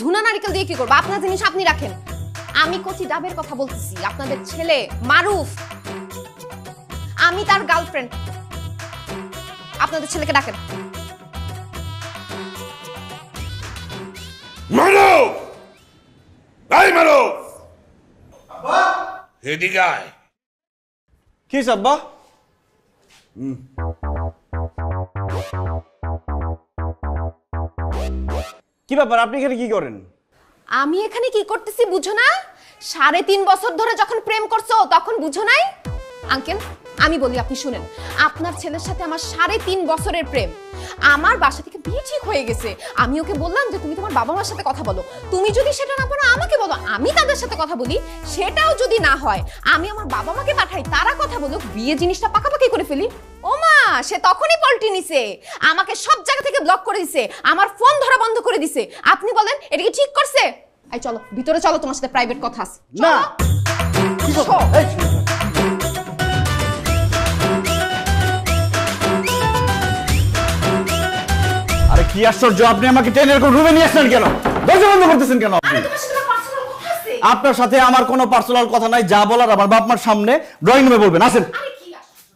ঝুনা নারিকেল দিয়ে কি করবো? আপনার জিনিস আপনি রাখেন। আমি কচি ডাবের কথা বলতেছি, আপনাদের ছেলে মারুফ, আমি তার গার্লফ্রেন্ড। আপনাদের ছেলেকে ডাকেন। মারুফ, এই মারুফ, আব্বা এদিকে আয়। কি আব্বা? কি ব্যাপার, আপনি এখানে কি করেন? আমি এখানে কি করতেছি বুঝো না? 3.5 বছর ধরে যখন প্রেম করছো তখন বুঝো নাই? আঙ্কেল আমি বলি, আপনি শুনেন। আপনার ছেলের সাথে আমার 3.5 বছরের প্রেম। আমার বাসা থেকে বিয়ে ঠিক হয়ে গেছে। আমি ওকে বললাম যে তুমি তোমার বাবা মার সাথে কথা বলো, তুমি যদি সেটা না পারো আমাকে বলো, আমি তাদের সাথে কথা বলি। সেটাও যদি না হয় আমি আমার বাবা মাকে পাঠাই, তারা কথা বলুক, বিয়ে জিনিসটা পাকাপাকি করে ফেলি। ও মা, সে তখনই পল্টি নিছে, আমাকে সব জায়গা থেকে ব্লক করে দিছে, আমার ফোন ধরা বন্ধ করে দিছে। আপনি বলেন এটা কি ঠিক করছে? এই চলো ভিতরে চলো, তোমার সাথে প্রাইভেট কথা আছে। না, আরে কি আশ্চর্য, আপনি আমাকে টেনে এরকম রুমে নিয়ে আসলেন কেন? দরজা বন্ধ করতেছেন কেন আপনি? আপনার সাথে আমার কোনো পার্সোনাল কথা নাই, যা বলার আমার বাপ মার সামনে ড্রয়িং রুমে বলবেন। আসেন।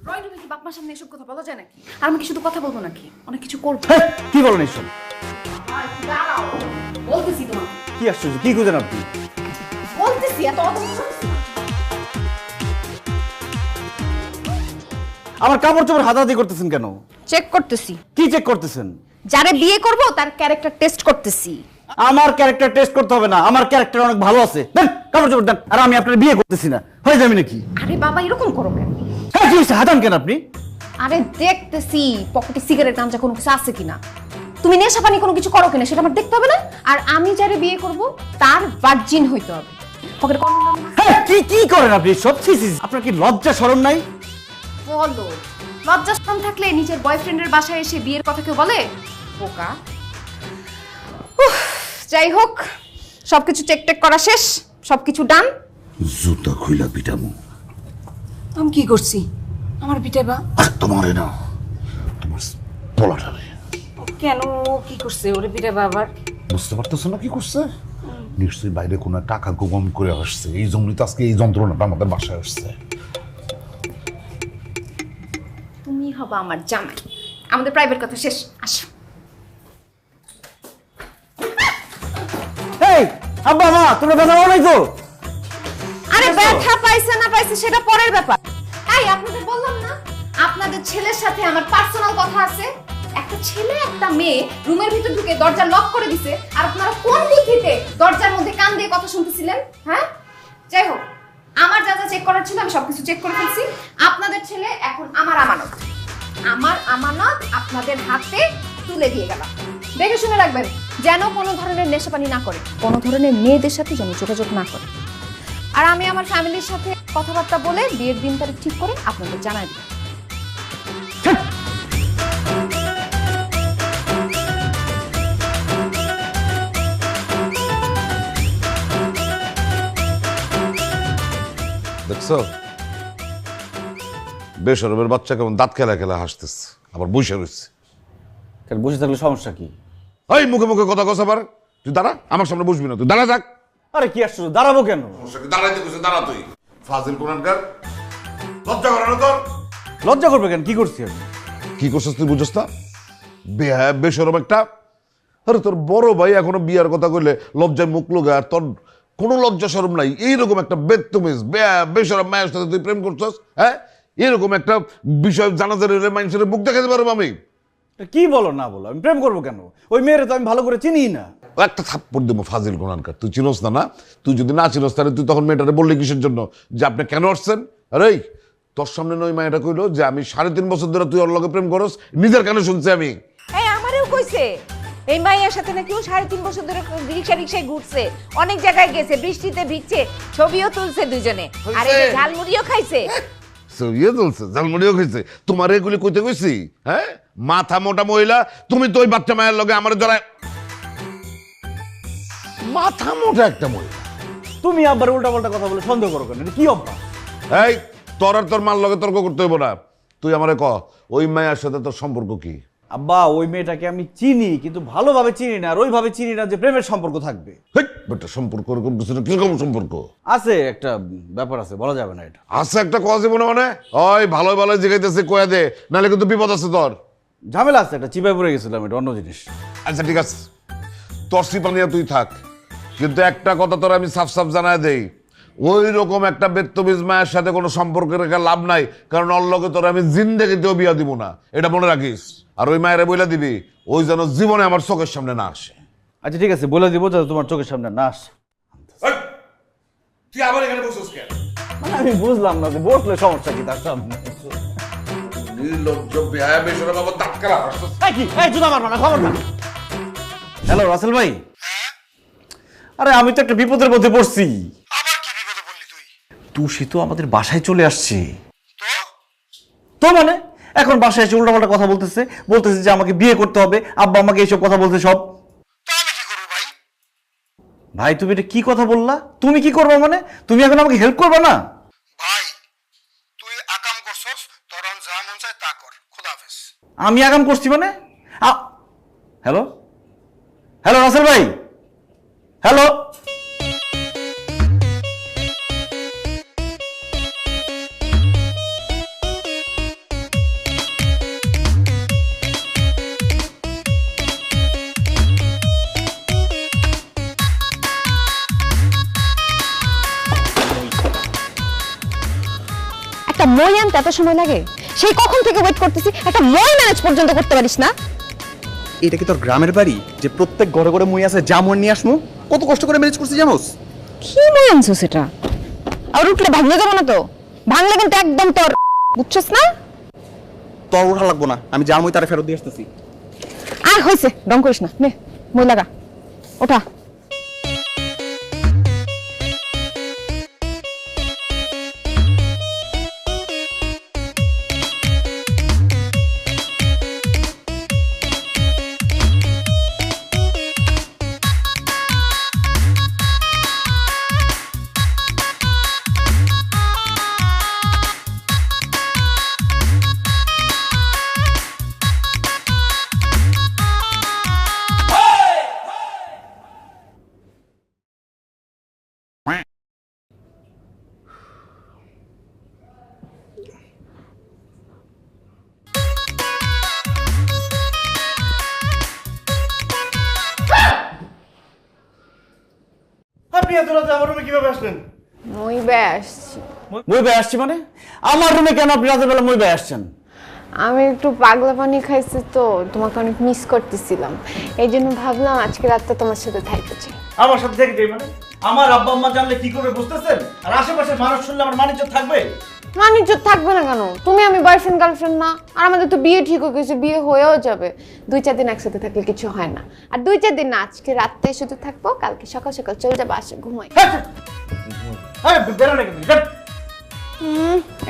ড্রয়িং রুমে কি বাপ মার সামনে এসব কথা বলা যায় নাকি? আর আমি কি শুধু কথা বলবো নাকি, অনেক কিছু করবো। কি বলেন এইসব? বলতেছি তোমার। কি আশ্চর্য, কি খুঁজেন আপনি? বলতেছি এত আমার কাপড় চোপড় হাতাহাতি করতেছেন কেন? চেক করতেছি। কি চেক করতেছেন? যারে বিয়ে করব তার ক্যারেক্টার টেস্ট করতেছি। আমার ক্যারেক্টার টেস্ট করতে হবে না, আমার ক্যারেক্টার অনেক ভালো আছে। দেন কাপড় চোপড় দেন। আর আমি আপনার বিয়ে করতেছি না, হয়ে যাবে নাকি? আরে বাবা এরকম করো কেন? হ্যাঁ কি হয়েছে, হাতান কেন আপনি? আরে দেখতেছি পকেটে সিগারেট গাঁজা কোনো কিছু আছে কিনা, তুমি নেশা পানি কোনো কিছু করো কিনা সেটা আমার দেখতে হবে না? আর আমি যারে বিয়ে করব তার ভার্জিন হইতে হবে। পকেটে কন্ডম হ্যাঁ কি কি করেন আপনি সব? আপনার কি লজ্জা শরম নাই? বলো, লজ্জা শরম থাকলে নিজের বয়ফ্রেন্ডের বাসায় এসে বিয়ের কথা কেউ বলে? বোকা। যাই হোক, সবকিছু চেক টেক করা শেষ, সবকিছু ডান। জুতা খুইলা পিটামু। আমি কি করছি? আমার পিটাইবা? আর তোমারে না, তোমার পোলাটারে। কেন, কি করছে? ওরে পিটাইবা আবার? বুঝতে পারতেছো না কি করছে? নিশ্চয়ই বাইরে কোনো টাকা গোপন করে আসছে, এই জন্যই তো আজকে এই যন্ত্রণাটা আমাদের বাসায় আসছে। তুমি হবা আমার জামাই। আমাদের প্রাইভেট কথা শেষ, আসো। এই আব্বা মা, তোমরা ব্যথা পাও নাই তো? আরে ব্যথা পাইছে না পাইছে সেটা পরের ব্যাপার। এই আপনাদের বললাম না আপনাদের ছেলের সাথে আমার পার্সোনাল কথা আছে। একটা ছেলে একটা মেয়ে রুমের ভিতর ঢুকে দরজা লক করে দিছে, আর আপনারা কোন বুদ্ধিতে দরজার মধ্যে কান দিয়ে কথা শুনতেছিলেন? হ্যাঁ, যাই হোক, আমার যা যা চেক করার ছিল আমি সবকিছু চেক করে ফেলছি। আপনাদের ছেলে এখন আমার আমানত। আমার আমানত আপনাদের হাতে তুলে দিয়ে গেলাম। দেখে শুনে রাখবেন যেন কোনো ধরনের নেশাপানি না করে, কোনো ধরনের মেয়েদের সাথে যেন যোগাযোগ না করে। আর আমি আমার ফ্যামিলির সাথে কথাবার্তা বলে বিয়ের দিন তারিখ ঠিক করে আপনাদের জানাই দিই। দেখছো বেসরমের বাচ্চা কেমন দাঁত খেলা খেলা হাসতেছে, আবার বসে রয়েছে। বসে থাকলে সমস্যা কি? এই মুখে মুখে কথা কস আবার। তুই দাঁড়া, আমার সামনে বসবি না, তুই দাঁড়া থাক। আরে কি আশ্চর্য, দাঁড়াবো কেন? দাঁড়াইতে কইছে দাঁড়া তুই। ফাজিল কোরআনকার, লজ্জা করে না তোর? লজ্জা করবে কেন? কি করছি আমি? কি করছিস তুই বুঝছ না? বেহায়া বেসরম একটা। আরে তোর বড় ভাই এখনো বিয়ার কথা কইলে লজ্জায় মুখ লোগে, আর তোর কোনো লজ্জা শরম নাই। এইরকম একটা বেদতমিজ বেসরম মায়ের সাথে তুই প্রেম করছস? হ্যাঁ, এরকম একটা বিষয় জানাজার মানুষের মুখ দেখাতে পারবো আমি? কি বলো না বলো, আমি প্রেম করবো কেন? ওই মেয়েরে তো আমি ভালো করে চিনি না। একটা থাপ্পড় দেবো ফাজিল কোরআনকার। তুই চিনোস না? না, তুই যদি না চিনোস তাহলে তুই তখন মেয়েটারে বললি কিসের জন্য যে আপনি কেন আসছেন? আরে তোর সামনে নয় মায়েটা কইলো যে আমি 3.5 বছর ধরে তুই ওর লগে প্রেম করস, নিজের কানে শুনছি আমি। এই আমারও কইছে এই মাইয়ার সাথে নাকি ও 3.5 বছর ধরে রিক্সায় ঘুরছে, অনেক জায়গায় গেছে, বৃষ্টিতে ভিজছে, ছবিও তুলছে দুজনে, আর এই যে ঝালমুড়িও খাইছে। ইয়ে চলছে, ঝালমুড়িও খাইছে। তোমার এগুলি কইতে কইছি? হ্যাঁ, মাথা মোটা মহিলা তুমি তো ওই বাচ্চা মায়ের লগে আমার জড়ায়। মাথা মোটা একটা মহিলা। তুমি আবার উল্টা পাল্টা কথা বলে সন্দেহ করো কেন? এটা কি অভ্যাস? এই তোর আর তোর মার লগে তর্ক করতে হইব না। তুই আমারে ক, ওই মায়ের সাথে তোর সম্পর্ক কি? আব্বা ওই মেয়েটাকে আমি চিনি, কিন্তু ভালোভাবে চিনি না, আর ওইভাবে চিনি না যে প্রেমের সম্পর্ক থাকবে। হেই, বেটা সম্পর্ক ওরকম কিছু না, কিরকম সম্পর্ক আছে একটা ব্যাপার আছে, বলা যাবে না এটা। আছে একটা কয়া জীবনে মানে ওই ভালো ভালো জিগাইতেছে কয়া দে, নাহলে কিন্তু বিপদ আছে তোর। ঝামেলা আছে, একটা চিপায় পড়ে গেছিলাম, এটা অন্য জিনিস। আচ্ছা ঠিক আছে, তোর সিপানিয়া তুই থাক, কিন্তু একটা কথা তোর আমি সাফ সাফ জানায় দেই, ওই রকম একটা বেত্তবিজ মায়ের সাথে কোনো সম্পর্ক রেখে লাভ নাই, কারণ ওর লগে তোর আমি জিন্দেগিতেও বিয়া দিব না, এটা মনে রাখিস। আর ওই মায়েরা বইলা দিবি ওই যেন জীবনে আমার চোখের সামনে না আসে। আচ্ছা ঠিক আছে, বলে দিব যাতে তোমার চোখের সামনে না আসে। তুই আবার এখানে বসছিস কেন? মানে আমি বুঝলাম না যে বসলে সমস্যা কি তার সামনে। নির্লজ্জ বেহায়া বেশরম বাবা দাঁতকারা হাসছিস। এই কি, এই জুতা মারবা না, খবর না। হ্যালো রাসেল ভাই, আরে আমি তো একটা বিপদের মধ্যে পড়ছি। আবার কি বিপদে পড়লি তুই? তুষি তো আমাদের বাসায় চলে আসছে। তো মানে এখন বাসায় এসে উল্টাপাল্টা কথা বলতেছে যে আমাকে বিয়ে করতে হবে, আব্বা আমাকে এইসব কথা বলছে সব। তা আমি কি করবো ভাই? ভাই তুমি এটা কি কথা বললা? তুমি কি করবা মানে? তুমি এখন আমাকে হেল্প করবা না? ভাই তুই আকাম করছস, তোর যা মন চায় তা কর। খোদা হাফেজ। আমি আগাম করছি মানে? হ্যালো হ্যালো রাসেল ভাই, হ্যালো। একটা মই আনতে এত সময় লাগে? সেই কখন থেকে ওয়েট করতেছি, একটা মই ম্যানেজ পর্যন্ত করতে পারিস না? এটা কি তোর গ্রামের বাড়ি যে প্রত্যেক ঘরে ঘরে মই আছে, যা মই নিয়ে আসমু? কত কষ্ট করে ম্যানেজ করছিস জানোস? কি মই আনছো সেটা? আর উঠলে ভাঙলে যাবো না তো? ভাঙলে কিন্তু একদম তোর, বুঝছস না? তোর ওঠা লাগবো না, আমি যা মই তারে ফেরত দিয়ে আসতেছি। আর হয়েছে, ডং করিস না, নে মই লাগা, ওঠা। আপনি এত রাতে আমার রুমে কিভাবে আসলেন? মই বে আসছি। মই ভাই আসছি মানে? আমার রুমে কেন আপনি রাতের বেলা মই ভাই আসছেন? আমি একটু পাগলা পানি খাইছি তো, তোমাকে অনেক মিস করতেছিলাম, এই জন্য ভাবলাম আজকে রাতটা তোমার সাথে থাকতে চাই। আমার সাথে থেকে যাই মানে? আমার আব্বা আম্মা জানলে কি করবে বুঝতেছেন? আর আশেপাশের মানুষ শুনলে আমার মানিজ্য থাকবে? মানিজ্জত থাকবে না কেন? তুমি আমি বয়ফ্রেন্ড গার্লফ্রেন্ড না? আর আমাদের তো বিয়ে ঠিক হয়ে গেছে, বিয়ে হয়েও যাবে। 2-4 দিন একসাথে থাকলে কিছু হয় না। আর 2-4 দিন না, আজকে রাতটাই শুধু থাকবো, কালকে সকাল সকাল চলে যাবো, আসে ঘুমাই। বেরোন এখান থেকে।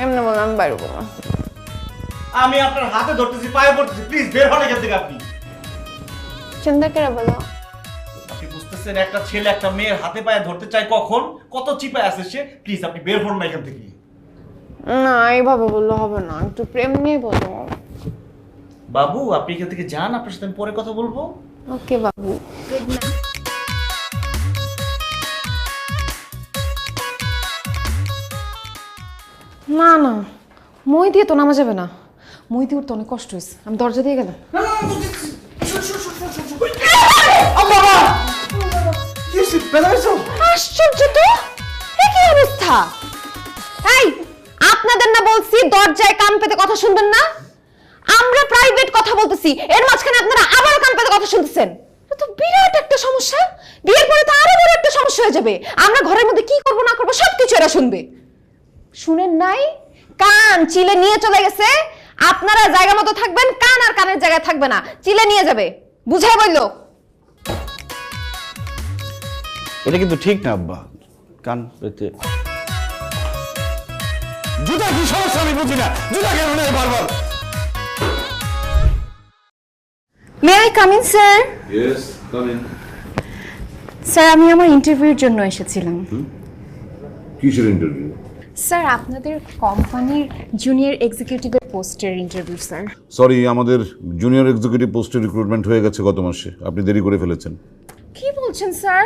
এমনি বললাম আমি বাইরে বললাম। আমি আপনার হাতে ধরতেছি, পায়ে পড়তেছি, প্লিজ বের হন এখান থেকে আপনি। চিন্তা করে বলো। আপনি বুঝতেছেন একটা ছেলে একটা মেয়ের হাতে পায়ে ধরতে চায় কখন, কত চিপায় আছে সে? প্লিজ আপনি বের হন না এখান থেকে। না এইভাবে বললে হবে না, একটু প্রেম নিয়ে বলো। বাবু আপনি এখান থেকে যান, আপনার সাথে আমি পরে কথা বলবো। ওকে বাবু, গুড নাইট। না না, মই দিয়ে তো নামা যাবে না, মই দিয়ে উঠতে অনেক কষ্ট হয়েছে, আমি দরজা দিয়ে গেলাম। আশ্চর্য তো, কি অবস্থা! এই আপনাদের না বলছি দরজায় কান পেতে কথা শুনবেন না? আমরা প্রাইভেট কথা বলতেছি, এর মাঝখানে আপনারা আবার কান পেতে কথা শুনতেছেন। এটা তো বিরাট একটা সমস্যা। বিয়ের পরে তো আরো বড় একটা সমস্যা হয়ে যাবে। আমরা ঘরের মধ্যে কি করব না করব সবকিছু এরা শুনবে। শুনেন নাই? কান চিলে নিয়ে চলে গেছে। আপনারা জায়গা মতো থাকবেন, কান আর কানের জায়গায় থাকবে না, চিলে নিয়ে যাবে। বুঝাই বললো? এটা কিন্তু ঠিক না আব্বা, কান পেতে। জুতা কি সমস্যা আমি বুঝি না, জুতা কেন নেই বারবার? May I come in sir? Yes, come in. Sir আমি আমার ইন্টারভিউর জন্য এসেছিলাম। কিসের ইন্টারভিউ? স্যার আপনাদের কোম্পানির জুনিয়র এক্সিকিউটিভের পোস্টের ইন্টারভিউ স্যার। সরি, আমাদের জুনিয়র এক্সিকিউটিভ পোস্টে রিক্রুটমেন্ট হয়ে গেছে গত মাসে, আপনি দেরি করে ফেলেছেন। কি বলছেন স্যার?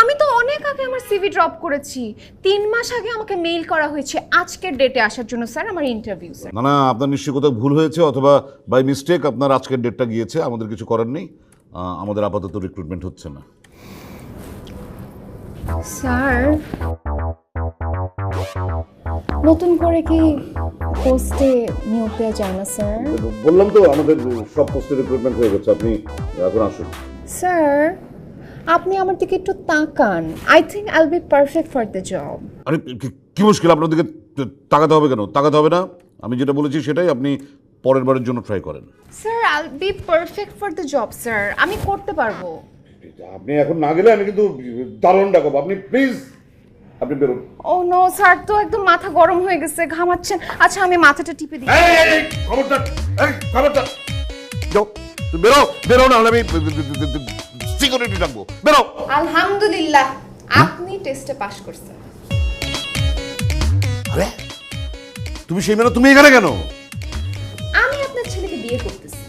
আমি তো অনেক আগে আমার সিভি ড্রপ করেছি, 3 মাস আগে আমাকে মেইল করা হয়েছে আজকের ডেটে আসার জন্য স্যার আমার ইন্টারভিউ স্যার। না না, আপনার নিশ্চয়ই কোথাও ভুল হয়েছে, অথবা বাই মিস্টেক আপনার আজকের ডেটটা গিয়েছে, আমাদের কিছু করার নেই। আমাদের আপাতত রিক্রুটমেন্ট হচ্ছে না। স্যার নতুন করে কি পোস্টে নিয়োগ দেওয়া যায় না স্যার? বললাম তো আমাদের সব পোস্টে রিক্রুটমেন্ট হয়ে গেছে, আপনি এখন আসুন। স্যার আপনি আমার দিকে একটু তাকান, I think I will be perfect for the job. আরে কি মুশকিল, আপনার দিকে তাকাতে হবে কেন? তাকাতে হবে না, আমি যেটা বলেছি সেটাই, আপনি পরের বারের জন্য ট্রাই করেন। Sir I will be perfect for the job sir, আমি করতে পারবো। আপনি এখন না গেলে আমি কিন্তু দারুণ ডাকব, আপনি প্লিজ আপনি বেরোন। ও নো স্যার, তো একদম মাথা গরম হয়ে গেছে, ঘামাচ্ছেন। আচ্ছা আমি মাথাটা টিপে দিই। খবরদার, খবরদার, যাও বেরো, বেরো না হলে আমি সিকিউরিটি ডাকবো, বেরো। আলহামদুলিল্লাহ আপনি টেস্টে পাস করছেন। আরে তুমি সেই মেয়ে, তুমি এখানে কেন? আমি আপনার ছেলেকে বিয়ে করতেছি,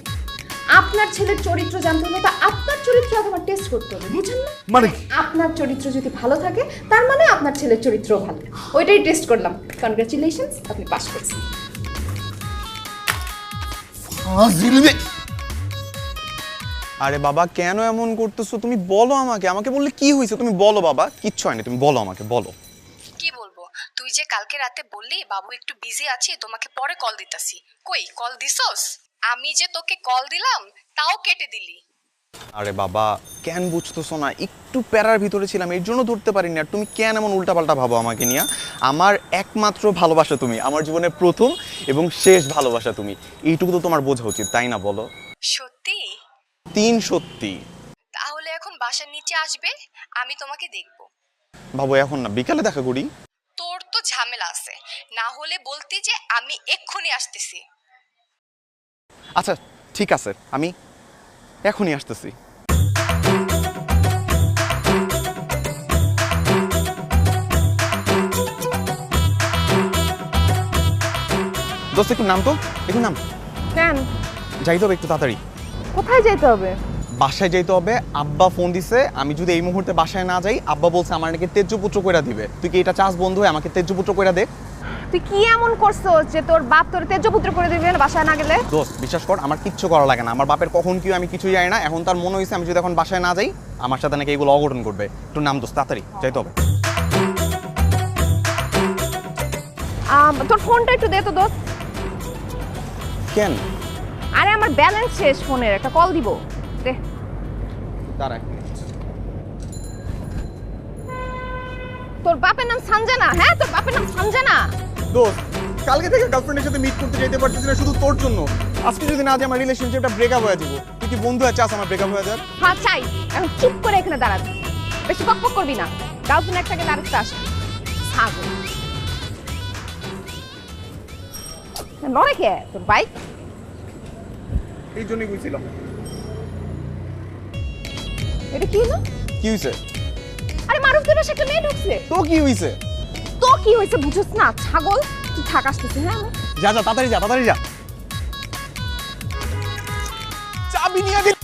আপনার ছেলের চরিত্র জানতে হলে তো আপনার চরিত্র আগে আমার টেস্ট করতে হবে, বুঝছেন না? মানে কি? আপনার চরিত্র যদি ভালো থাকে তার মানে আপনার ছেলের চরিত্র ভালো, ওইটাই টেস্ট করলাম। কনগ্রাচুলেশনস, আপনি পাস করছেন। আরে বাবা কেন এমন করতেছো? তুমি বলো আমাকে, আমাকে বললে কি হয়েছে? তুমি বলো বাবা, কিচ্ছু হয়নি, তুমি বলো আমাকে, বলো। কি বলবো? তুই যে কালকে রাতে বললি বাবু একটু বিজি আছে, তোমাকে পরে কল দিতাছি। কই কল দিছস? আমি যে তোকে কল দিলাম তাও কেটে দিলি। আরে বাবা কেন বুঝতেছো না? একটু প্যারার ভিতরে ছিলাম, এর জন্য ধরতে পারিনি। আর তুমি কেন এমন উল্টাপাল্টা ভাবো আমাকে নিয়ে? আমার একমাত্র ভালোবাসা তুমি, আমার জীবনের প্রথম এবং শেষ ভালোবাসা তুমি, এইটুকু তো তোমার বোঝা উচিত, তাই না বলো? সত্যি? 3 সত্যি। তাহলে এখন বাসার নিচে আসবে, আমি তোমাকে দেখব। বাবু এখন না, বিকালে দেখা করি। তোর তো ঝামেলা আছে, না হলে বলতি যে আমি এক্ষুনি আসতেছি। আচ্ছা ঠিক আছে, আমি এখনই আসতেছি। দোস্ত একটু নাম তো, একটু নাম। কেন? যাইতে হবে একটু তাড়াতাড়ি। কোথায় যেতে হবে? বাসায় যাইতে হবে। আব্বা ফোন দিছে, আমি যদি এই মুহূর্তে বাসায় না যাই, আব্বা বলছে আমার নাকি তেজ্যপুত্র কইরা দিবে। তুই কি এটা চাস বন্ধু হয়ে আমাকে তেজ্যপুত্র কইরা দে? তুই কি এমন করছো যে তোর বাপ তোর তেজপুত্র করে দিবে বাসায় না গেলে? দোস্ত বিশ্বাস কর, আমার কিচ্ছু করা লাগে না। আমার বাপের কখন কি আমি কিছুই জানি না। এখন তার মনে হয়েছে আমি যদি এখন বাসায় না যাই আমার সাথে নাকি এগুলো অঘটন করবে। একটু নাম দোস্ত, তাড়াতাড়ি যাইতে হবে। তোর ফোনটা একটু দে তো দোস্ত। কেন? আরে আমার ব্যালেন্স শেষ ফোনের, একটা কল দিব, দে। দাঁড়া এক মিনিট। তোর বাপের নাম সঞ্জনা? হ্যাঁ তোর বাপের নাম সঞ্জনা? দোস্ত কালকে থেকে গার্লফ্রেন্ডের সাথে মিট করতে যেতে পারতেছি না শুধু তোর জন্য। আজকে যদি না যাই আমার রিলেশনশিপটা ব্রেকআপ হয়ে যাবো। তুই কি বন্ধু আছে আমার ব্রেকআপ হয়ে যাক? হ্যাঁ চাই। এখন চুপ করে এখানে দাঁড়াবি, বেশি বকবক করবি না। গার্লফ্রেন্ড একটা গেলে আরেকটা আসবে। ছাগল লড়ে কে তোর বাইক? এই জন্যই বুঝছিলাম। এটা কি হলো? কি হয়েছে? আরে মারুফদের বাসায় একটা মেয়ে ঢুকছে। তো কি হয়েছে? তো কি হয়েছে বুঝছ না? ছাগল তুই থাক, আসতেছিস। হ্যাঁ যা যা তাড়াতাড়ি যা, তাড়াতাড়ি যা। চাবি নিয়ে দিল।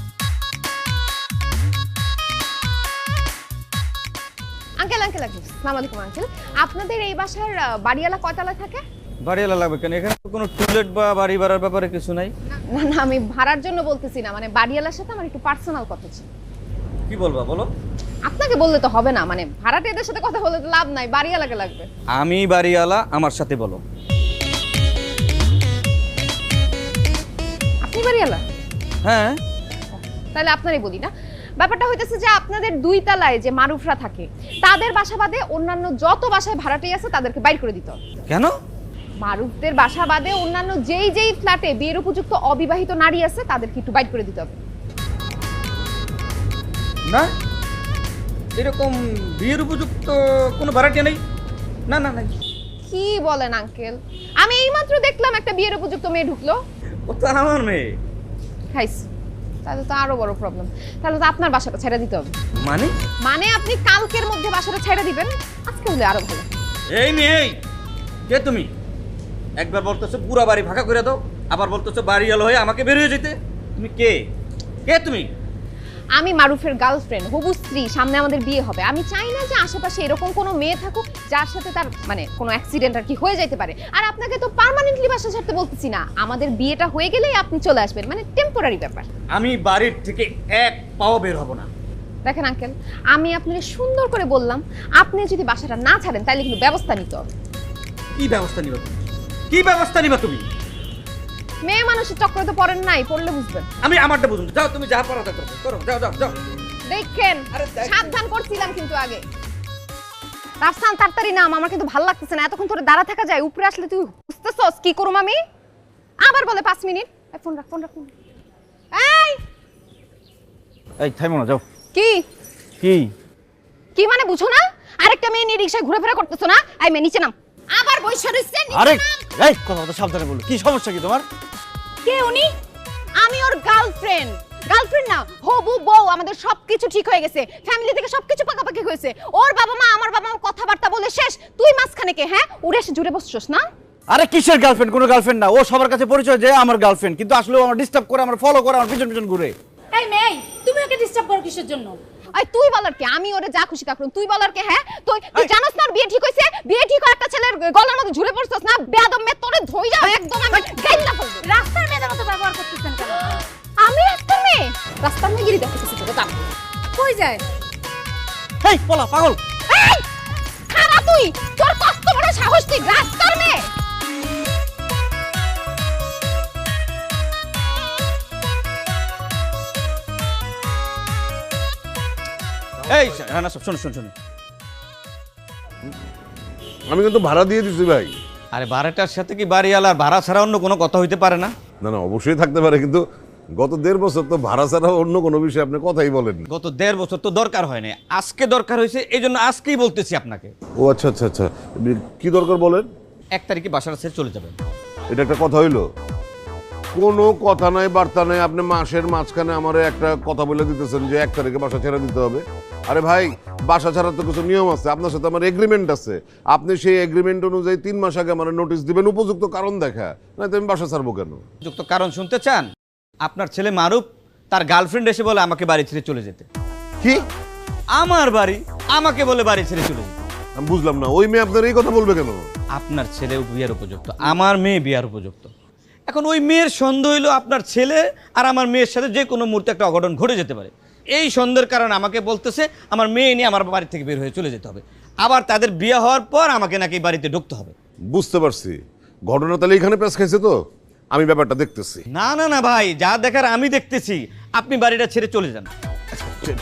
আঙ্কেল আঙ্কেল আঙ্কেল আসসালামু আলাইকুম আঙ্কেল। আপনাদের এই বাসার বাড়িওয়ালা কয়তলা থাকে? বাড়িওয়ালা লাগবে কেন? এখানে তো কোনো টুলেট বা বাড়ি ভাড়ার ব্যাপারে কিছু নাই। না না আমি ভাড়ার জন্য বলতেছি না, মানে বাড়িওয়ালার সাথে আমার একটু পার্সোনাল কথা ছিল। কি বলবা বলো? আপনাকে বললে তো হবে না, মানে ভাড়াটিয়াদের সাথে কথা বললে তো লাভ নাই, বাড়িওয়ালাকে লাগবে। আমি বাড়িওয়ালা, আমার সাথে বলো। আপনি বাড়িওয়ালা? হ্যাঁ। তাহলে আপনারই বলি না। ব্যাপারটা হইতেছে যে আপনাদের 2 তলায় যে মারুফরা থাকে তাদের বাসা বাদে অন্যান্য যত বাসায় ভাড়াটি আছে তাদেরকে বাইর করে দিতে হবে। কেন? মারুফদের বাসা বাদে অন্যান্য যেই যেই ফ্ল্যাটে বিয়ের উপযুক্ত অবিবাহিত নারী আছে তাদেরকে একটু বাইর করে দিতে হবে। না এরকম বিয়ের উপযুক্ত কোনো ভাড়াটিয়া নেই। না না নাই। কি বলেন আঙ্কেল? আমি এইমাত্র দেখলাম একটা বিয়ের উপযুক্ত মেয়ে ঢুকলো। ও তো আমার মেয়ে। খাইস, তাহলে তো আরো বড় প্রবলেম। তাহলে তো আপনার বাসাটা ছেড়ে দিতে হবে। মানে আপনি কালকের মধ্যে বাসাটা ছেড়ে দিবেন, আজকে হলে আরো ভালো। এই মেয়ে কে তুমি? একবার বলতেছো পুরো বাড়ি ফাঁকা করে দাও, আবার বলতেছো বাড়ি এলো হয়ে আমাকে বের হয়ে যেতে। তুমি কে? কে তুমি? আমি মারুফের গার্লফ্রেন্ড, হবু স্ত্রী। সামনে আমাদের বিয়ে হবে। আমি চাই না যে আশেপাশে এরকম কোনো মেয়ে থাকুক যার সাথে তার মানে কোনো অ্যাক্সিডেন্ট আর কি হয়ে যেতে পারে। আর আপনাকে তো পার্মানেন্টলি বাসা ছাড়তে বলতেছি না, আমাদের বিয়েটা হয়ে গেলেই আপনি চলে আসবেন, মানে টেম্পোরারি ব্যাপার। আমি বাড়ির থেকে এক পাও বের হব না। দেখেন আঙ্কেল, আমি আপনাকে সুন্দর করে বললাম, আপনি যদি বাসাটা না ছাড়েন তাহলে কিন্তু ব্যবস্থা নিতে হবে। কি ব্যবস্থা নিবা তুমি? কি ব্যবস্থা নিবা তুমি? মেয়ে মানুষের চক্করে তো পড়েন নাই, পড়লে বুঝবেন। আমি আমারটা বুঝুন। যাও, তুমি যা পারো তা করো, করো, যাও যাও যাও। দেখেন আরে দেখ। সাবধান করছিলাম কিন্তু আগে। রাফসান তাড়াতাড়ি নাম, আমার কিন্তু ভালো লাগতেছে না, এতক্ষণ ধরে দাঁড়া থাকা যায়। উপরে আসলে তুই বুঝতেছস কি করুম আমি? আবার বলে 5 মিনিট। ফোন রাখ, ফোন রাখ। এই এই থাইমো না, যাও। কি কি কি মানে বুঝো না? আরেকটা মেয়ে নিয়ে রিকশায় ঘোরাফেরা করতেছো না? এই মেয়ে নিচে নাম। আবার বইসা রইছে নিচে আরে নাম। এই কথা তো সাবধানে বলো, কি সমস্যা কি তোমার? কে উনি? আমি ওর গার্লফ্রেন্ড। গার্লফ্রেন্ড না, হবু বউ। আমাদের সবকিছু ঠিক হয়ে গেছে, ফ্যামিলি থেকে সবকিছু পাকাপাকি হয়েছে। ওর বাবা মা আমার বাবা মা কথাবার্তা বলে শেষ। তুই মাঝখানে কে? হ্যাঁ, উড়ে এসে জুড়ে বসছস না? আরে কিসের গার্লফ্রেন্ড? কোনো গার্লফ্রেন্ড না, ও সবার কাছে পরিচয় যে আমার গার্লফ্রেন্ড, কিন্তু আসলে ও আমার ডিস্টার্ব করে, আমার ফলো করে, আমার পিছন পিছন ঘুরে। এই মেয়ে, তুমি ওকে ডিস্টার্ব করো কিসের জন্য? এই তুই বলার কে? আমি ওরে যা খুশি তা করুম, তুই বলার কে? হ্যাঁ, তুই জানোস না ওর বিয়ে ঠিক হইছে? বিয়ে ঠিক হয় একটা ছেলের গলার মধ্যে ঝুলে পড়ছস না? বেয়াদব মেয়ে, তোরে ধইরা একদম আমি গাইলা ফেলবো। রাস্তার মেয়েদের মতো ব্যবহার করতেছেন কেন? আমি রাস্তার মেয়ে? রাস্তার মেয়ে গিরি দেখতেছিস তোকে? দাম কই যায়? এই পলা পাগল। এই খারাপ তুই, তোর কত বড় সাহস, তুই রাস্তার মেয়ে? এই রানা সব শোন শোন শোন। আমি কিন্তু ভাড়া দিয়ে দিছি ভাই। আরে বাড়িটার সাথে কি বাড়িওয়ালার ভাড়া ছাড়া অন্য কোনো কথা হইতে পারে না? না না, অবশ্যই থাকতে পারে, কিন্তু গত 1.5 বছর তো ভাড়া ছাড়া অন্য কোনো বিষয়ে আপনি কথাই বলেন। গত 1.5 বছর তো দরকার হয় না, আজকে দরকার হয়েছে, এই জন্য আজকেই বলতেছি আপনাকে। ও আচ্ছা আচ্ছা আচ্ছা, কি দরকার বলেন? 1 তারিখে বাসাটা ছেড়ে চলে যাবেন। এটা একটা কথা হইলো? কোনো কথা নাই, বার্তা নাই, আপনি মাসের মাঝখানে আমারে একটা কথা বলে দিতেছেন যে 1 তারিখে বাসা ছেড়ে দিতে হবে। আরে ভাই, বাসা ছাড়ার তো কিছু নিয়ম আছে, আপনার সাথে আমার এগ্রিমেন্ট আছে। আপনি সেই এগ্রিমেন্ট অনুযায়ী 3 মাস আগে আমার নোটিশ দিবেন, উপযুক্ত কারণ দেখা, না তো আমি বাসা ছাড়বো কেন? যুক্ত কারণ শুনতে চান? আপনার ছেলে মারুফ তার গার্লফ্রেন্ড এসে বলে আমাকে বাড়ি ছেড়ে চলে যেতে। কি? আমার বাড়ি আমাকে বলে বাড়ি ছেড়ে চলে যেতে। আমি বুঝলাম না, ওই মেয়ে আপনার এই কথা বলবে কেন? আপনার ছেলে বিয়ার উপযুক্ত, আমার মেয়ে বিয়ার উপযুক্ত। এখন ওই মেয়ের সন্দেহ হইলো আপনার ছেলে আর আমার মেয়ের সাথে যে কোনো মুহূর্তে একটা অঘটন ঘটে যেতে পারে। এই সন্দেহের কারণে আমাকে বলতেছে আমার মেয়ে নিয়ে আমার বাড়ি থেকে বের হয়ে চলে যেতে হবে। আবার তাদের বিয়ে হওয়ার পর আমাকে নাকি বাড়িতে ঢুকতে হবে। বুঝতে পারছি, ঘটনা তাহলে এখানে পেশ খাইছে। তো আমি ব্যাপারটা দেখতেছি। না না না ভাই, যা দেখার আমি দেখতেছি। আপনি বাড়িটা ছেড়ে চলে যান।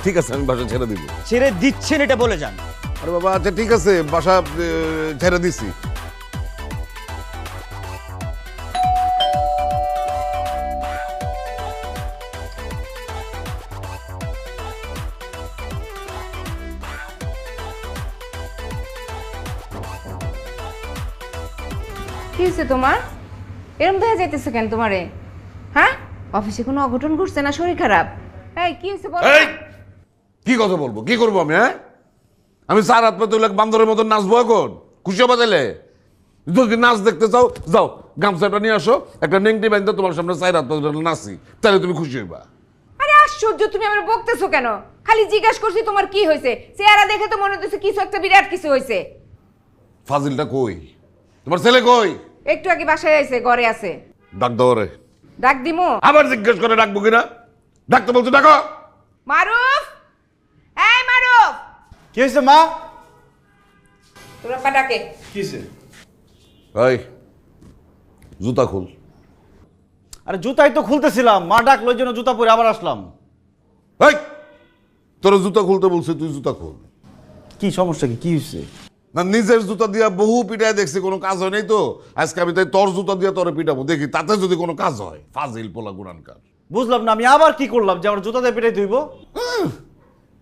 ঠিক আছে, আমি বাসা ছেড়ে দিব। ছেড়ে দিচ্ছেন এটা বলে যান। আরে বাবা, আচ্ছা ঠিক আছে, বাসা ছেড়ে দিছি। কি হয়েছে তোমার? এরকম দেখা যাইতেছে কেন তোমারে? হ্যাঁ, অফিসে কোনো অঘটন ঘটছে না শরীর খারাপ? এই কি হয়েছে বলো? এই কি কথা বলবো, কি করবো আমি? হ্যাঁ, আমি 4 হাত পাতে বান্দরের মতন নাচবো এখন? খুশি হবা তাইলে? যদি নাচ দেখতে চাও যাও, গামছাটা নিয়ে আসো, একটা নেংটি বাঁধতে তোমার সামনে 4 হাত পাতে নাচি, তাহলে তুমি খুশি হইবা। আরে আশ্চর্য, তুমি আমার বকতেছো কেন? খালি জিজ্ঞাসা করছি তোমার কি হয়েছে। চেহারা দেখে তো মনে হচ্ছে কিছু একটা বিরাট কিছু হয়েছে। ফাজিলটা কই? তোমার ছেলে কই? একটু আগে বাসায় আইছে, ঘরে আছে। ডাক দাও রে। ডাক দিমু? আবার জিজ্ঞেস করে ডাকবো কিনা? ডাকতে বলছো, ডাকো। মারুফ, এই মারুফ। কি হয়েছে মা? তোর আপা ডাকে। কিসে? এই জুতা খুল। আরে জুতাই তো খুলতেছিলাম, মা ডাকলো ওই জন্য জুতা পরে আবার আসলাম। এই তোর জুতা খুলতে বলছি, তুই জুতা খুল। কি সমস্যা কি? কি হয়েছে? না, নিজের জুতা দিয়া বহু পিটায় দেখছি, কোনো কাজ হয় নাই তো আজকে আমি তাই তোর জুতা দিয়া তোরে পিটাবো, দেখি তাতে যদি কোনো কাজ হয়। ফাজিল পোলা গুনানকার। বুঝলাম না, আমি আবার কি করলাম যে আমার জুতা দিয়ে পিটাই ধুইব?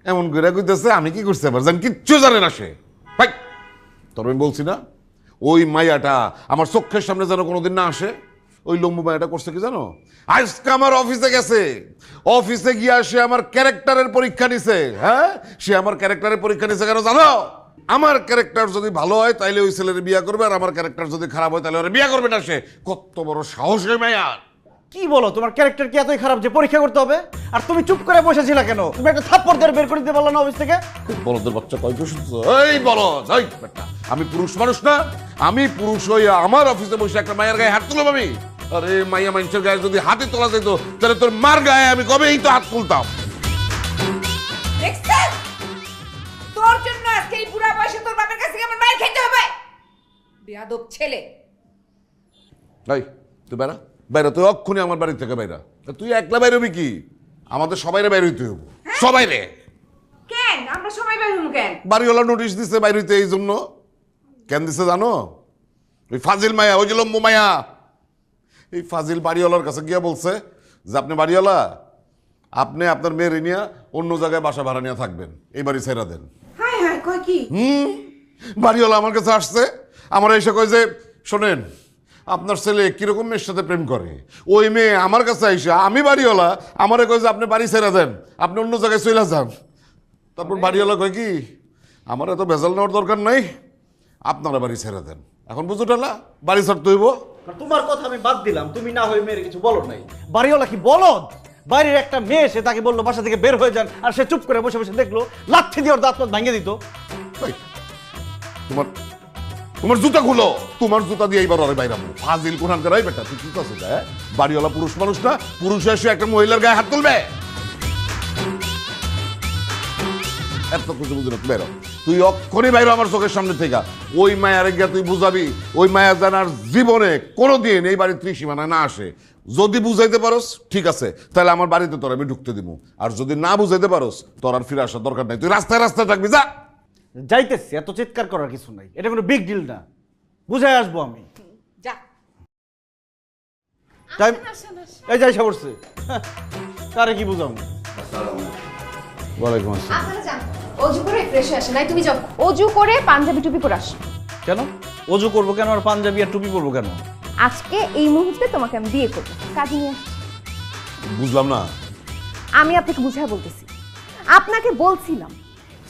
এমন করে কইতেছে আমি কি করছি আবার, জান কিচ্ছু জানে না সে। ভাই তোর আমি বলছি না, ওই মাইয়াটা আমার চোখের সামনে যেন কোনোদিন না আসে। ওই লম্বু মাইয়াটা করছে কি জানো? আজকে আমার অফিসে গেছে, অফিসে গিয়া সে আমার ক্যারেক্টারের পরীক্ষা নিছে। হ্যাঁ, সে আমার ক্যারেক্টারের পরীক্ষা নিছে কেন জানো? আমার ক্যারেক্টার যদি ভালো হয় তাইলে ওই ছেলের বিয়ে করবে, আর আমার ক্যারেক্টার যদি খারাপ হয় তাহলে ওরা বিয়ে করবে না। সে কত বড় সাহস হয় মায়ার! কি বলো, তোমার ক্যারেক্টার কি এতই খারাপ যে পরীক্ষা করতে হবে? আর তুমি চুপ করে বসেছিলা কেন? তুমি একটা থাপ্পড় দিয়ে বের করে দিতে পারলো না অফিস থেকে? বলদের বাচ্চা কয় তো শুনছো? এই বলো, এই বেটা, আমি পুরুষ মানুষ না? আমি পুরুষ হইয়া আমার অফিসে বসে একটা মায়ের গায়ে হাত তুলব আমি? আরে মাইয়া মানুষের গায়ে যদি হাতে তোলা যেত তাহলে তোর মার গায়ে আমি কবেই তো হাত তুলতাম। দেখছেন? তোর জন্য আজকে এই বুড়া বয়সে তোর বাবার কাছে আমার মায়ের খেতে হবে। বেয়াদব ছেলে। এই তুই বেড়া, বাইরে তুই অক্ষুনি আমার বাড়ি থেকে বাইরা। তুই একলা বাইরে হবি কি? আমাদের সবাইরে বাইরে হইতে হবো, সবাই রে। কেন আমরা সবাই বের হবো কেন? বাড়িওয়ালা নোটিশ দিছে বাইরে হইতে, এই জন্য। কেন দিছে জানো? ওই ফাজিল মায়া, ওই যে লম্বু মায়া, এই ফাজিল বাড়িওয়ালার কাছে গিয়া বলছে যে আপনি বাড়িওয়ালা, আপনি আপনার মেয়ের নিয়ে অন্য জায়গায় বাসা ভাড়া নিয়ে থাকবেন, এই বাড়ি ছেড়া দেন। হায় হায়, কয় কি? বাড়িওয়ালা আমার কাছে আসছে, আমার এসে কয় যে শোনেন, আপনার ছেলে কিরকম মেয়ের সাথে প্রেম করে। ওই মেয়ে আমার কাছে আইসা, আমি বাড়িওয়ালা, আমারে কয় যে আপনি বাড়ি ছেড়ে দেন, আপনি অন্য জায়গায় চলে যান। তারপর বাড়িওয়ালা কয় কি, আমার এত ভেজাল নেওয়ার দরকার নাই, আপনারা বাড়ি ছেড়ে দেন। এখন বুঝো টালা, বাড়ি ছাড়তে হইব। তোমার কথা আমি বাদ দিলাম, তুমি না হয়ে মেয়ের কিছু বলো নাই। বাড়িওয়ালা কি বলদ? বাইরের একটা মেয়ে, সে তাকে বললো বাসা থেকে বের হয়ে যান, আর সে চুপ করে বসে বসে দেখলো, লাথি দিয়ে ওর দাঁত ভাঙিয়ে দিত। তোমার তোমার জুতা খুলো, তোমার জুতা দিয়ে এইবার ওরে বাইরাবো। ফাজিল কোরআন করাই বেটা, তুই কি করছিস? হ্যাঁ, বাড়িওয়ালা পুরুষ মানুষ না? পুরুষ এসে একটা মহিলার গায়ে হাত তুলবে? এত কিছু বুঝি না, তুই বেরো, তুই অক্ষরে বাইরো আমার চোখের সামনে থেকে। ওই মায়ের গিয়া তুই বুঝাবি, ওই মায়া যেন আর জীবনে কোনোদিন এই বাড়ির ত্রিসীমানায় না আসে। যদি বুঝাইতে পারোস ঠিক আছে, তাহলে আমার বাড়িতে তোর আমি ঢুকতে দিব। আর যদি না বুঝাইতে পারোস, তোর আর ফিরে আসার দরকার নাই, তুই রাস্তায় রাস্তায় থাকবি। যা। যাইতেছি, এত চিৎকার করার কিছু নাই, এটা কোনো বিগ ডিল না, বুঝাই আসবো আমি। যা। টাইম এই যাই সাবরছে, তারে কি বুঝাম? ওয়ালাইকুম আসসালাম। আপনারা যান, অজু করে ফ্রেশ হয়ে আসেন। নাই তুমি যাও, অজু করে পাঞ্জাবি টুপি পরে আসো। কেন অজু করবো কেন, আর পাঞ্জাবি আর টুপি পরবো কেন? আজকে এই মুহূর্তে তোমাকে আমি বিয়ে করবো, কাজে নিয়ে আসছি। বুঝলাম না। আমি আপনাকে বুঝায় বলতেছি, আপনাকে বলছিলাম